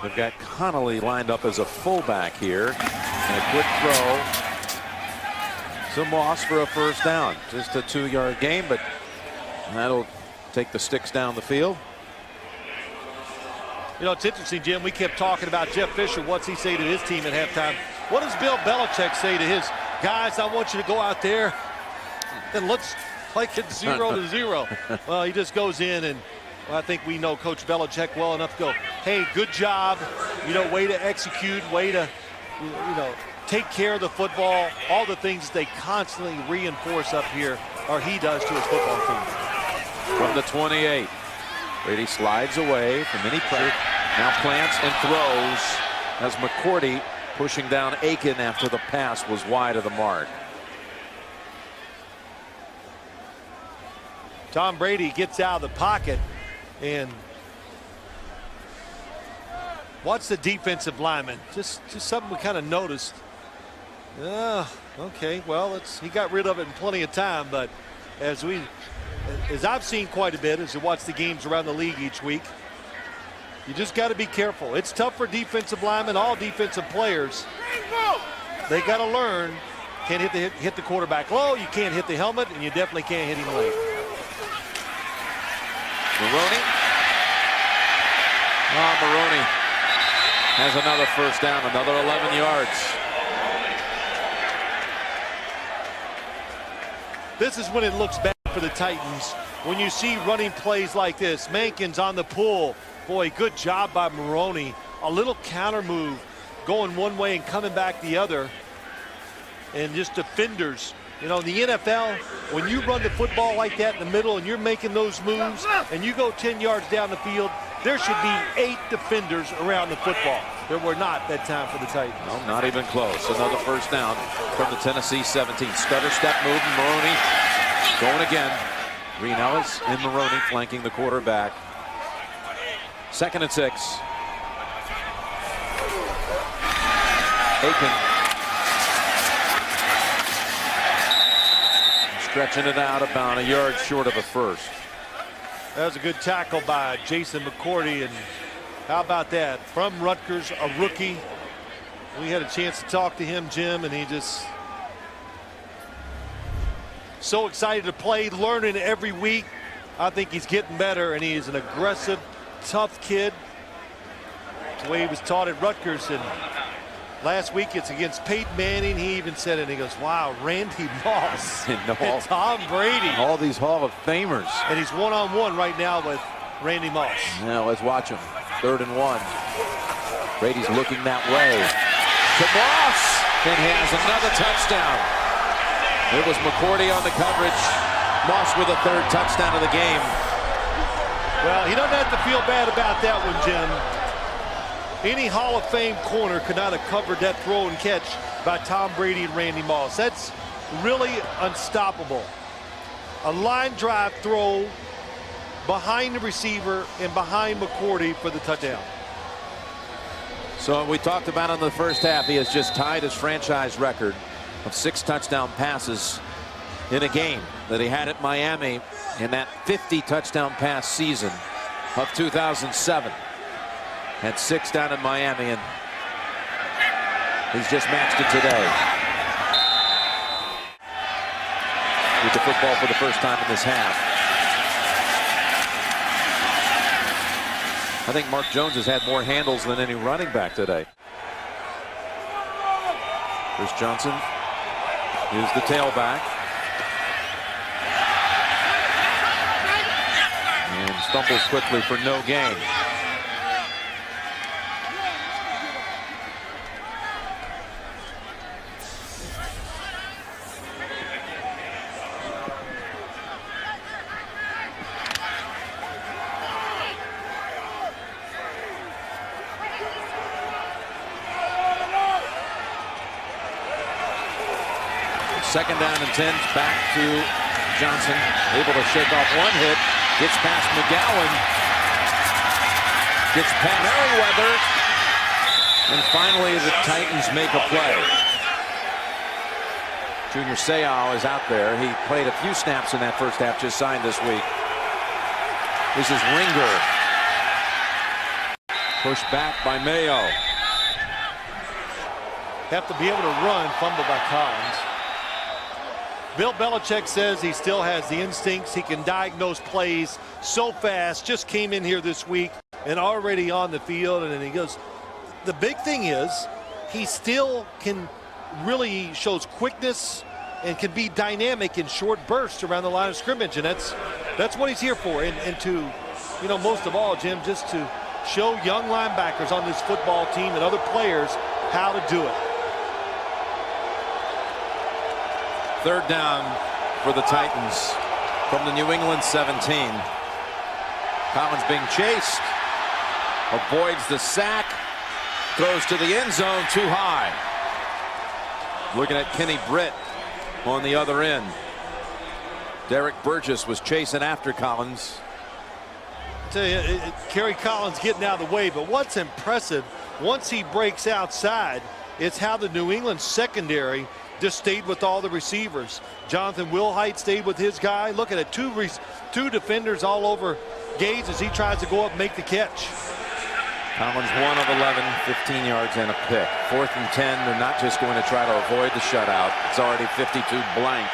They've got Connolly lined up as a fullback here. And a quick throw to Moss for a first down. Just a 2-yard gain, but that'll take the sticks down the field. You know, it's interesting, Jim. We kept talking about Jeff Fisher. What's he say to his team at halftime? What does Bill Belichick say to his guys? I want you to go out there and let's like it's 0-0. Well, he just goes in, and well, I think we know Coach Belichick well enough to go, hey, good job. You know, way to execute, way to, you know, take care of the football. All the things they constantly reinforce up here, or he does to his football team. From the 28. Brady slides away from any pressure. Now plants and throws as McCourty pushing down Aiken after the pass was wide of the mark. Tom Brady gets out of the pocket, and watch the defensive lineman. Just something we kind of noticed. Okay, well, he got rid of it in plenty of time, but as I've seen quite a bit as you watch the games around the league each week, you just got to be careful. It's tough for defensive linemen, all defensive players. They got to learn. Can't hit the quarterback low. You can't hit the helmet, and you definitely can't hit him late. Maroney. Maroney has another first down, another 11 yards. This is when it looks bad for the Titans. When you see running plays like this, Mankins on the pull. Boy, good job by Maroney. A little counter move, going one way and coming back the other. And just defenders. You know, in the NFL, when you run the football like that in the middle and you're making those moves and you go 10 yards down the field, there should be 8 defenders around the football. There were not that time for the Titans. No, not even close. Another first down from the Tennessee 17. Stutter step move, and Maroney going again. Green Ellis and Maroney flanking the quarterback. 2nd and 6. Aiken stretching it out about a yard short of a first. That was a good tackle by Jason McCourty, and how about that? From Rutgers, a rookie. We had a chance to talk to him, Jim, and he just so excited to play, learning every week. I think he's getting better, and he's an aggressive, tough kid. The way he was taught at Rutgers, and last week it's against Peyton Manning. He even said it, and he goes, wow, Randy Moss and Tom Brady. All these Hall of Famers. And he's one-on-one right now with Randy Moss. Now let's watch him. 3rd and 1. Brady's looking that way. To Moss, and he has another touchdown. It was McCourty on the coverage. Moss with a 3rd touchdown of the game. Well, he doesn't have to feel bad about that one, Jim. Any Hall of Fame corner could not have covered that throw and catch by Tom Brady and Randy Moss. That's really unstoppable. A line drive throw behind the receiver and behind McCourty for the touchdown. So we talked about in the first half, he has just tied his franchise record of 6 touchdown passes in a game that he had at Miami in that 50 touchdown pass season of 2007. Had 6 down in Miami, and he's just matched it today. With the football for the first time in this half. I think Mark Jones has had more handles than any running back today. Here's Johnson. Here's the tailback. And stumbles quickly for no gain. Second down and 10, back to Johnson, able to shake off one hit, gets past McGowan, gets past Merriweather, and finally the Titans make a play. Junior Seau is out there. He played a few snaps in that first half, just signed this week. This is Ringer. Pushed back by Mayo. Have to be able to run, fumble by Collins. Bill Belichick says he still has the instincts. He can diagnose plays so fast. Just came in here this week and already on the field. And then he goes, the big thing is he still can really shows quickness and can be dynamic in short bursts around the line of scrimmage. And that's what he's here for. And to, you know, most of all, Jim, just to show young linebackers on this football team and other players how to do it. 3rd down for the Titans from the New England 17. Collins being chased, avoids the sack, throws to the end zone too high. Looking at Kenny Britt on the other end. Derek Burgess was chasing after Collins. I tell you, Kerry Collins getting out of the way, but what's impressive, once he breaks outside, it's how the New England secondary just stayed with all the receivers. Jonathan Wilhite stayed with his guy. Look at it, two defenders all over Gage as he tries to go up and make the catch. Collins 1 of 11, 15 yards and a pick. 4th and 10. They're not just going to try to avoid the shutout. It's already 52 blank.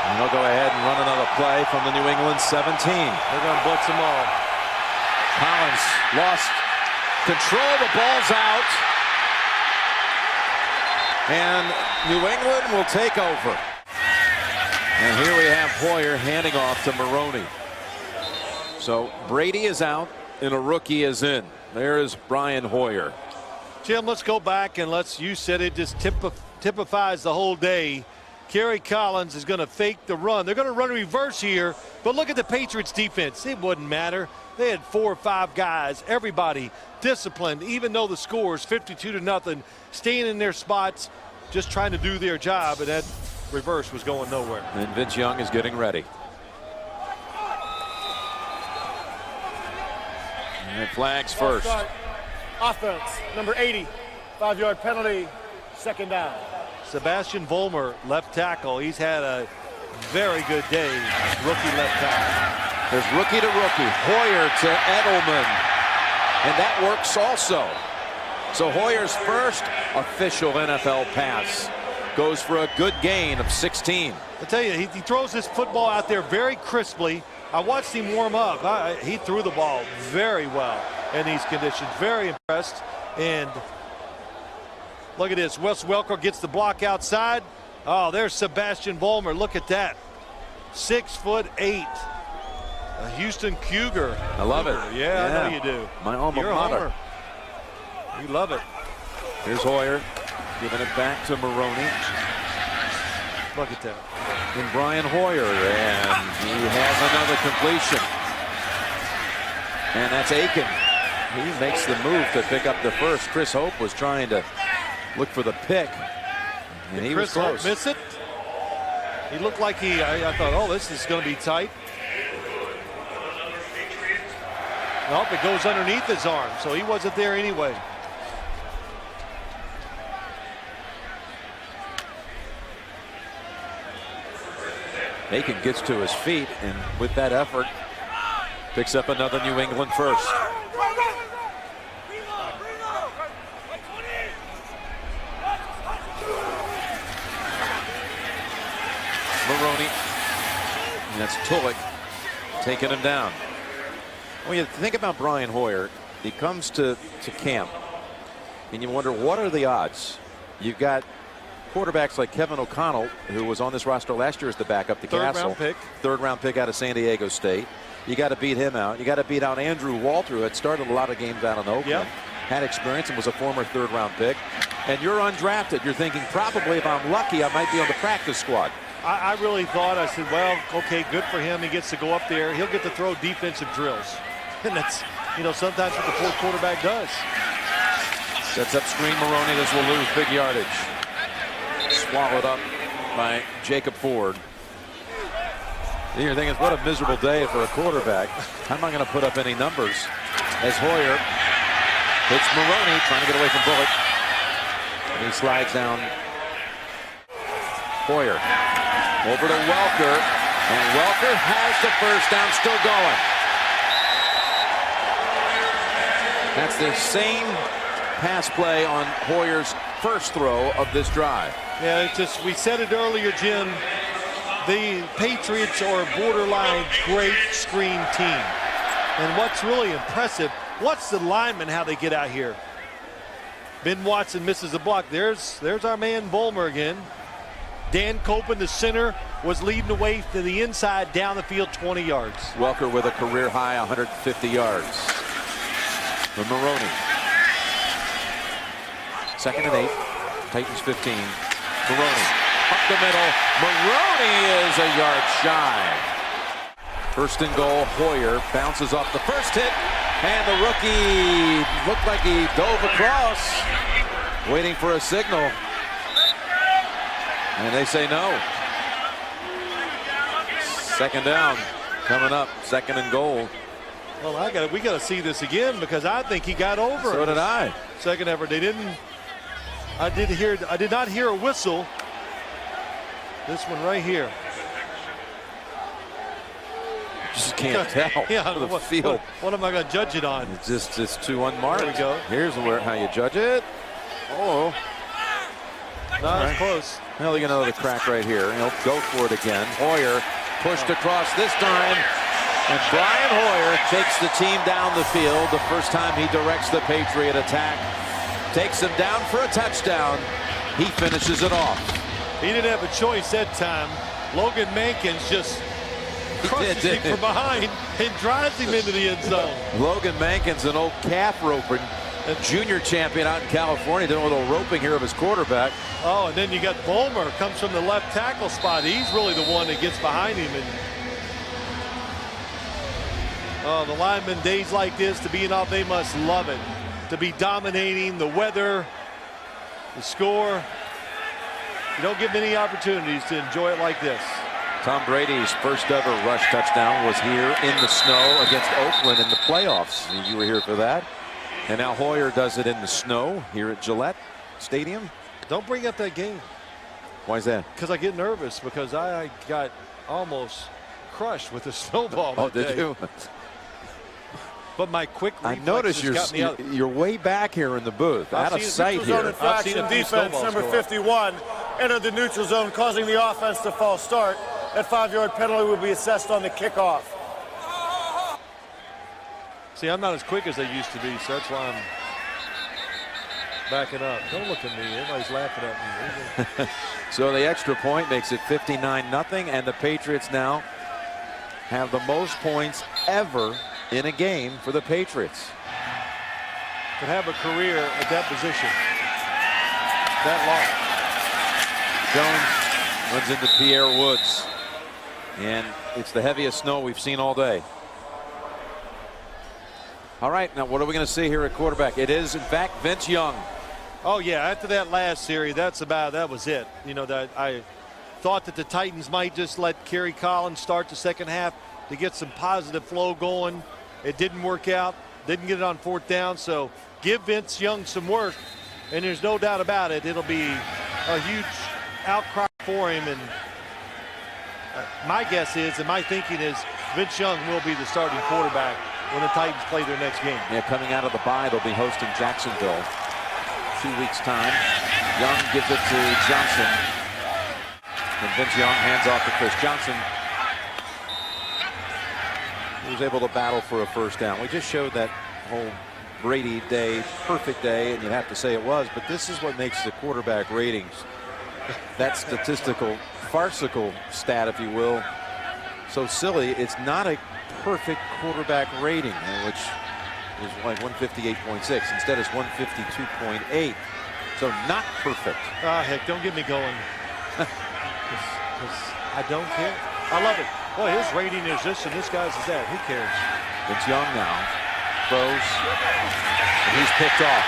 And they'll go ahead and run another play from the New England 17. They're going to blitz them all. Collins lost control. The ball's out. And New England will take over. And here we have Hoyer handing off to Maroney. So Brady is out and a rookie is in. There's Brian Hoyer. Jim, let's go back and you said it just typifies the whole day. Kerry Collins is going to fake the run. They're going to run a reverse here, but look at the Patriots defense. It wouldn't matter. They had 4 or 5 guys, everybody disciplined, even though the score is 52-0, staying in their spots, just trying to do their job, and that reverse was going nowhere. And Vince Young is getting ready. And flags first. Start. Offense, number 80, 5-yard penalty, second down. Sebastian Vollmer, left tackle. He's had a very good day, rookie left tackle. There's rookie to rookie. Hoyer to Edelman. And that works also. So Hoyer's first official NFL pass goes for a good gain of 16. I tell you, he throws this football out there very crisply. I watched him warm up. He threw the ball very well in these conditions. Very impressed. And look at this. Wes Welker gets the block outside. Oh, there's Sebastian Vollmer. Look at that. 6'8". A Houston Cougar. I love it. Yeah, I know you do. My alma You're a mater. homer. You love it. Here's Hoyer giving it back to Maroney. Look at that. And Brian Hoyer, and he has another completion. And that's Aiken. He makes the move to pick up the first. Chris Hope was trying to look for the pick, and he was close. Hope miss it? He looked like I thought, oh, this is going to be tight. Nope, it goes underneath his arm, so he wasn't there anyway. Aiken gets to his feet, and with that effort, picks up another New England first. Maroney, and that's Tulloch taking him down. When you think about Brian Hoyer, he comes to camp, and you wonder, what are the odds? You've got quarterbacks like Kevin O'Connell, who was on this roster last year as the backup to Castle. Third round pick out of San Diego State. You got to beat him out. You got to beat out Andrew Walter, who had started a lot of games out in Oakland. Yep. Had experience and was a former third-round pick. And you're undrafted. You're thinking, probably if I'm lucky, I might be on the practice squad. I really thought, I said, well, okay, good for him. He gets to go up there. He'll get to throw defensive drills. And that's, sometimes what the fourth quarterback does. Sets up screen Maroney. This will lose big yardage. Swallowed up by Jacob Ford. You're thinking, what a miserable day for a quarterback. How am I going to put up any numbers? As Hoyer hits Maroney, trying to get away from Bullock. And he slides down. Hoyer over to Welker. And Welker has the first down, still going. That's the same pass play on Hoyer's first throw of this drive. Yeah, it's just, we said it earlier, Jim. The Patriots are a borderline great screen team. And what's really impressive, what's the lineman, how they get out here. Ben Watson misses the block. There's our man Vollmer again. Dan Copen, the center, was leading the way to the inside, down the field 20 yards. Welker with a career high 150 yards. For Maroney. 2nd and 8. Titans 15. Maroney up the middle. Maroney is a yard shy. 1st and goal. Hoyer bounces off the first hit, and the rookie looked like he dove across, waiting for a signal, and they say no. 2nd down coming up. 2nd and goal. Well, we got to see this again, because I think he got over. So did I. Second effort, they didn't. I did not hear a whistle. This one right here. Just can't tell. Yeah, the field. What am I going to judge it on? It's too unmarked. There we go. Here's how you judge it. Oh. Not as close. Well, you got another crack right here. He'll go for it again. Hoyer pushed across this time. And Brian Hoyer takes the team down the field. The first time he directs the Patriot attack. Takes them down for a touchdown. He finishes it off. He didn't have a choice that time. Logan Mankins just crushes him from behind and drives him into the end zone. Logan Mankins, an old calf roper, a junior champion out in California, doing a little roping here of his quarterback. Oh, and then you got Vollmer, comes from the left tackle spot. He's really the one that gets behind him. And the linemen, days like this, to be off, they must love it. To be dominating the weather, the score. You don't get many opportunities to enjoy it like this. Tom Brady's first ever rush touchdown was here in the snow against Oakland in the playoffs. You were here for that. And now Hoyer does it in the snow here at Gillette Stadium. Don't bring up that game. Why is that? Because I get nervous, because I got almost crushed with a snowball. Oh, that did day. you? But my quick I noticed you're way back here in the booth, out of sight Neutral zone here. infraction. Defense number 51 entered the neutral zone, causing the offense to false start. That 5-yard penalty will be assessed on the kickoff. See, I'm not as quick as I used to be, so that's why I'm backing up. Don't look at me. Everybody's laughing at me. So the extra point makes it 59-0, and the Patriots now have the most points ever in a game for the Patriots. Could have a career at that position. That Jones runs into Pierre Woods, and it's the heaviest snow we've seen all day. All right, now what are we going to see here at quarterback? It is, in fact, Vince Young. Oh yeah, after that last series, that was it. You know, that I thought that the Titans might just let Kerry Collins start the second half to get some positive flow going. It didn't work out. Didn't get it on 4th down. So give Vince Young some work, and there's no doubt about it. It'll be a huge outcry for him. And my guess is, and my thinking is, Vince Young will be the starting quarterback when the Titans play their next game. Yeah, coming out of the bye, they'll be hosting Jacksonville 2 weeks' time. Young gives it to Johnson, and Vince Young hands off to Chris Johnson, who was able to battle for a first down. We just showed that whole Brady day, perfect day, and you'd have to say it was, but this is what makes the quarterback ratings, that statistical, farcical stat, if you will, so silly. It's not a perfect quarterback rating, which is like 158.6. Instead, it's 152.8. So not perfect. Ah, heck, don't get me going. 'Cause I don't care. I love it. Boy, his rating is this and this guy's is that. Who cares? It's Young now. Throws. And he's picked off.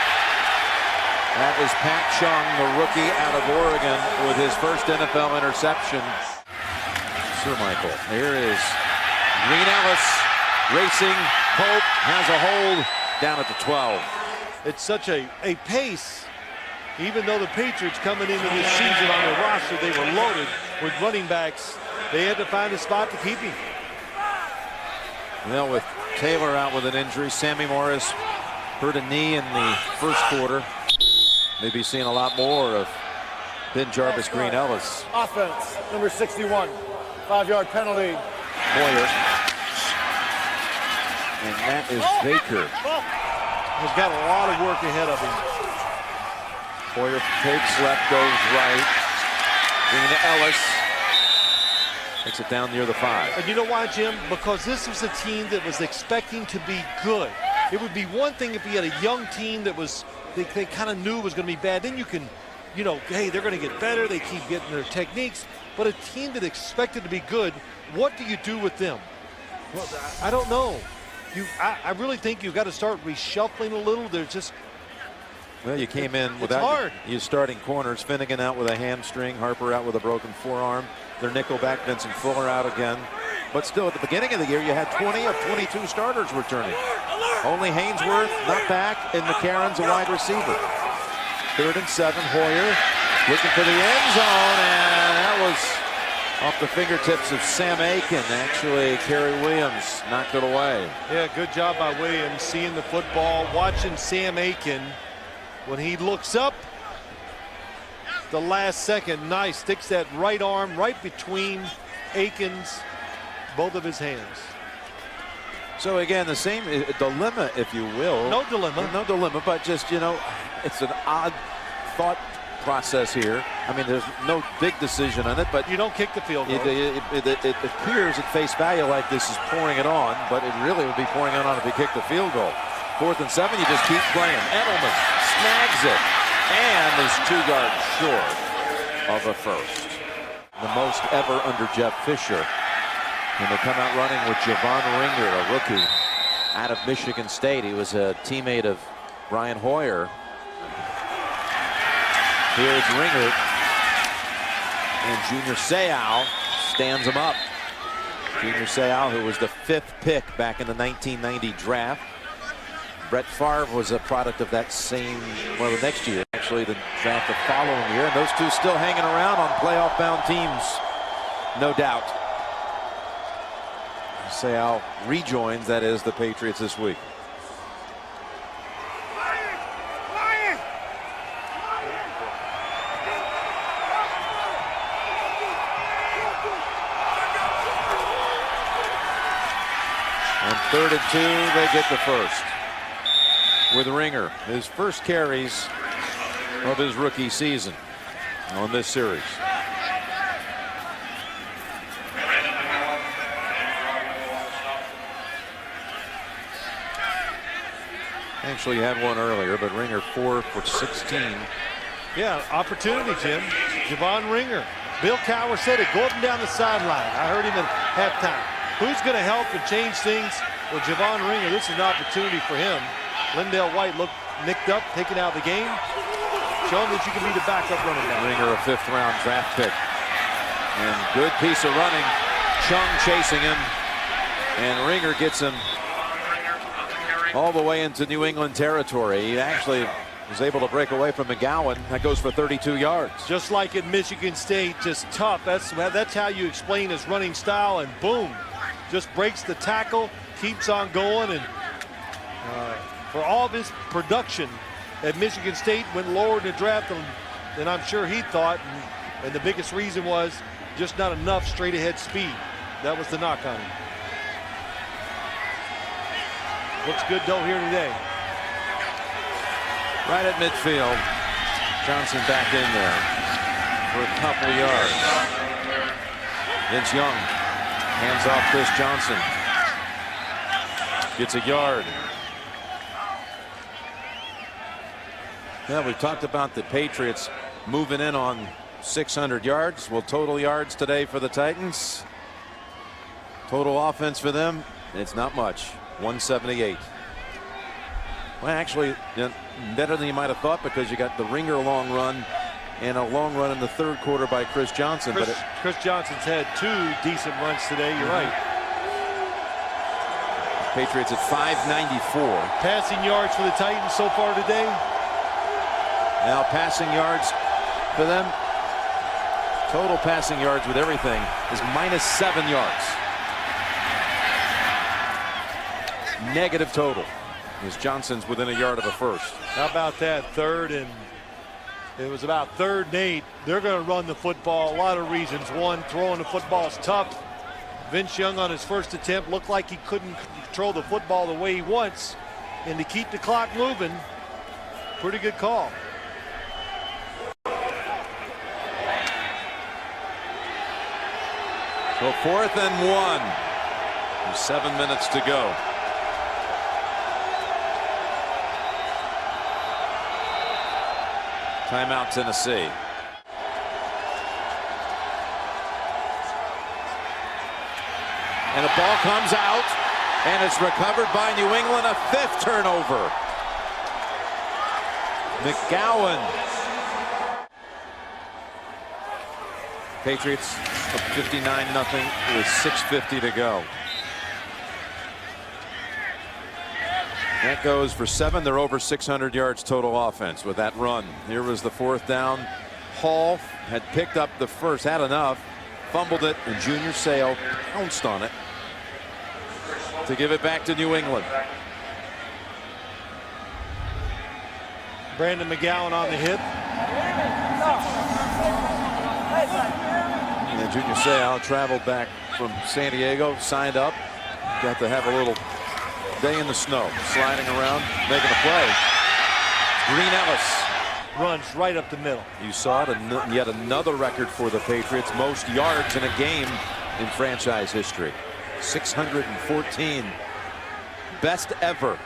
That is Pat Chung, the rookie out of Oregon, with his first NFL interception. Sir Michael. Here is Green Ellis racing. Pope has a hold down at the 12. It's such a pace. Even though the Patriots coming into this season on their roster, they were loaded with running backs. They had to find a spot to keep him. Well, with Taylor out with an injury, Sammy Morris hurt a knee in the first quarter. Maybe seeing a lot more of Ben Jarvis, Green Ellis. Offense, number 61, 5-yard penalty. Hoyer. And that is Baker. He's got a lot of work ahead of him. Hoyer takes left, goes right. Green Ellis takes it down near the 5. And you know why, Jim? Because this was a team that was expecting to be good. It would be one thing if you had a young team that was, they kind of knew was going to be bad. Then you can, you know, hey, they're going to get better. They keep getting their techniques. But a team that expected to be good, what do you do with them? Well, I don't know. I really think you've got to start reshuffling a little. There's just, well, you came in it's without hard. you starting corners. Finnegan out with a hamstring. Harper out with a broken forearm. Their nickelback, Vincent Fuller, out again. But still, at the beginning of the year, you had 20 of 22 starters returning. Only Hainsworth not back, and McCarron's a wide receiver. 3rd and 7. Hoyer looking for the end zone, and that was off the fingertips of Sam Aiken. Actually, Kerry Williams knocked it away. Yeah, good job by Williams, seeing the football, watching Sam Aiken. When he looks up, the last second, nice, sticks that right arm right between Aiken's, both of his hands. So again, the same dilemma, if you will. No dilemma. No dilemma, but just, you know, it's an odd thought process here. I mean, there's no big decision on it, but you don't kick the field goal. It appears at face value like this is pouring it on, but it really would be pouring it on if you kick the field goal. 4th and 7, you just keep playing. Edelman snags it and is 2 yards short of a first. The most ever under Jeff Fisher. And they come out running with Javon Ringer, a rookie out of Michigan State. He was a teammate of Brian Hoyer. Here's Ringer and Junior Seau stands him up. Junior Seau, who was the 5th pick back in the 1990 draft. Brett Favre was a product of that same, well, the next year, actually, the draft the following year. And those two still hanging around on playoff-bound teams, no doubt. Seau rejoins, that is, the Patriots this week. On 3rd and 2, they get the first. With Ringer, his first carries of his rookie season on this series. Actually had one earlier, but Ringer 4 for 16. Yeah, opportunity, Jim. Javon Ringer. Bill Cowher said it, go up and down the sideline. I heard him at halftime. Who's going to help and change things? Well, Javon Ringer, this is an opportunity for him. Lindell White looked nicked up, taken out of the game. Show him that you can be the backup running back. Ringer, a 5th-round draft pick. And good piece of running. Chung chasing him. And Ringer gets him all the way into New England territory. He actually was able to break away from McGowan. That goes for 32 yards. Just like at Michigan State, just tough. That's how you explain his running style, and boom, just breaks the tackle, keeps on going, and for all of his production at Michigan State, went lower in the draft than I'm sure he thought, and the biggest reason was just not enough straight ahead speed. That was the knock on him. Looks good though here today. Right at midfield. Johnson back in there for a couple of yards. Vince Young hands off Chris Johnson. Gets a yard. Yeah, we've talked about the Patriots moving in on 600 yards. Well, total yards today for the Titans. Total offense for them, it's not much. 178. Well, actually, better than you might have thought, because you got the Ringer long run and a long run in the 3rd quarter by Chris Johnson. Chris Johnson's had 2 decent runs today. You're right. Patriots at 594. Passing yards for the Titans so far today. Now passing yards for them. Total passing yards with everything is -7 yards. Negative total, as Johnson's within a yard of a first. How about that? 3rd and it was about 3rd and 8. They're going to run the football. A lot of reasons. One, throwing the football is tough. Vince Young on his first attempt looked like he couldn't control the football the way he wants, and to keep the clock moving, pretty good call. So 4th and 1. There's 7 minutes to go. Timeout, Tennessee. And a ball comes out, and it's recovered by New England. A 5th turnover. McGowan. Patriots up 59-0 with 6:50 to go. That goes for 7. They're over 600 yards total offense with that run. Here was the 4th down. Hall had picked up the first, had enough, fumbled it, and Junior Seau pounced on it to give it back to New England. Brandon McGowan on the hit. And Junior Seau traveled back from San Diego, signed up, got to have a little day in the snow, sliding around, making a play. Green Ellis runs right up the middle. You saw it, and yet another record for the Patriots, most yards in a game in franchise history. 614, best ever.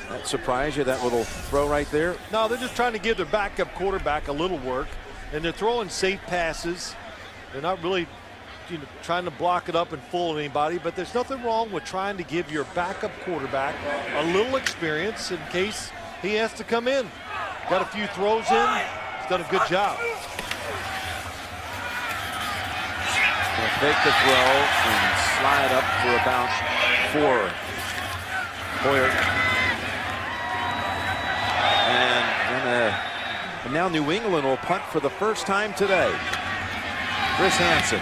That surprised you, that little throw right there? No, they're just trying to give their backup quarterback a little work, and they're throwing safe passes. They're not really trying to block it up and fool anybody, but there's nothing wrong with trying to give your backup quarterback a little experience in case he has to come in. Got a few throws in. He's done a good job. Gonna fake the throw and slide up for about 4. Hoyer. And now New England will punt for the first time today. Chris Hansen.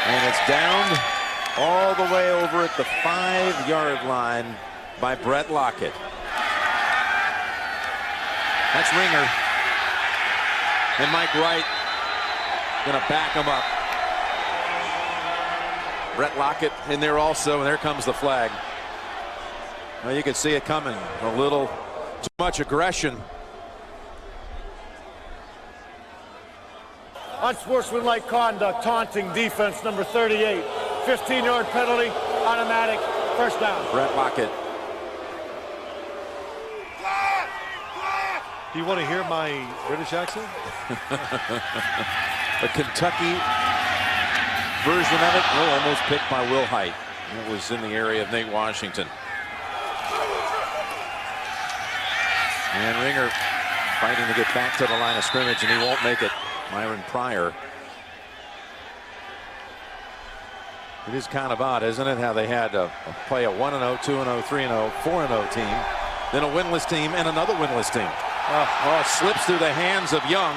And it's down all the way over at the 5-yard line by Brett Lockett. That's Ringer. And Mike Wright gonna back him up. Brett Lockett in there also, and there comes the flag. Well, you can see it coming. A little too much aggression. Unsportsmanlike conduct, taunting defense, number 38. 15-yard penalty, automatic, first down. Brett Lockett. Do you want to hear my British accent? A Kentucky version of it. Oh, almost picked by Will Height. It was in the area of Nate Washington. And Ringer fighting to get back to the line of scrimmage, and he won't make it. Myron Pryor. It is kind of odd, isn't it, how they had to play a 1-0, 2-0, 3-0, 4-0 team, then a winless team, and another winless team. Oh, it slips through the hands of Young,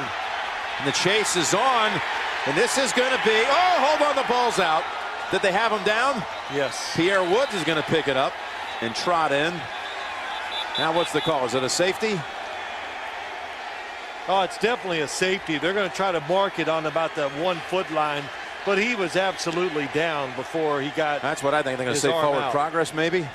and the chase is on, and this is going to be, oh, hold on, the ball's out. Did they have him down? Yes. Pierre Woods is going to pick it up and trot in. Now what's the call? Is it a safety? Oh, it's definitely a safety. They're going to try to mark it on about the 1-foot line, but he was absolutely down before he got. That's what I think. They're going to say forward progress, maybe.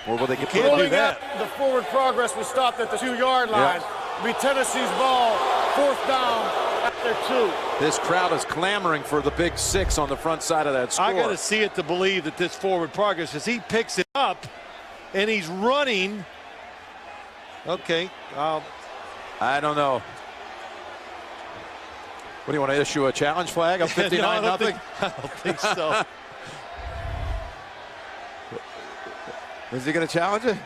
Or will they get can't do that? The forward progress was stopped at the 2-yard line. It'll be Tennessee's ball, 4th down after 2. This crowd is clamoring for the big 6 on the front side of that score. I got to see it to believe that this forward progress, as he picks it up and he's running. Okay. I don't know. What do you want to issue, a challenge flag of 59-0? I don't think so. Is he going to challenge it?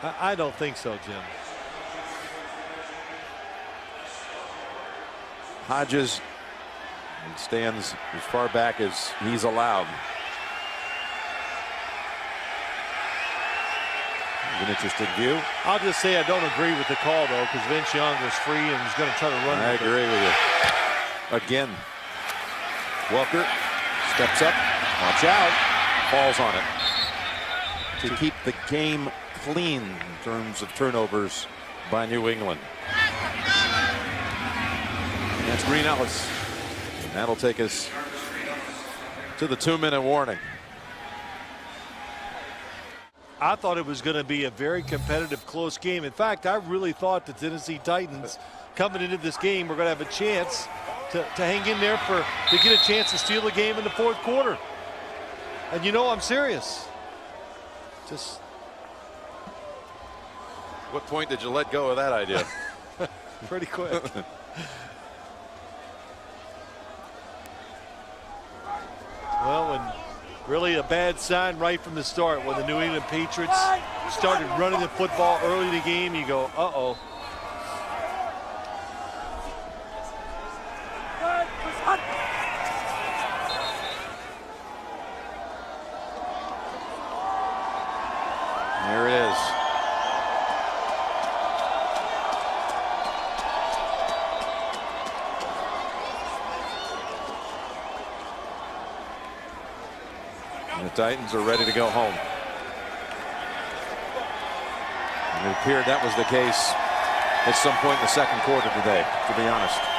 I don't think so, Jim. Hodges stands as far back as he's allowed. An interesting view. I'll just say I don't agree with the call, though, because Vince Young was free and he's going to try to run. I agree with you. Again, Welker steps up, watch out, falls on it to keep the game clean in terms of turnovers by New England. That's Green Ellis, and that'll take us to the 2-minute warning. I thought it was going to be a very competitive, close game. In fact, I really thought the Tennessee Titans coming into this game were going to have a chance to hang in there to get a chance to steal the game in the 4th quarter. And you know I'm serious. Just. What point did you let go of that idea? Pretty quick. Well, and really a bad sign right from the start. When the New England Patriots started running the football early in the game, you go, uh-oh. There it is. And the Titans are ready to go home. And it appeared that was the case at some point in the 2nd quarter today, to be honest.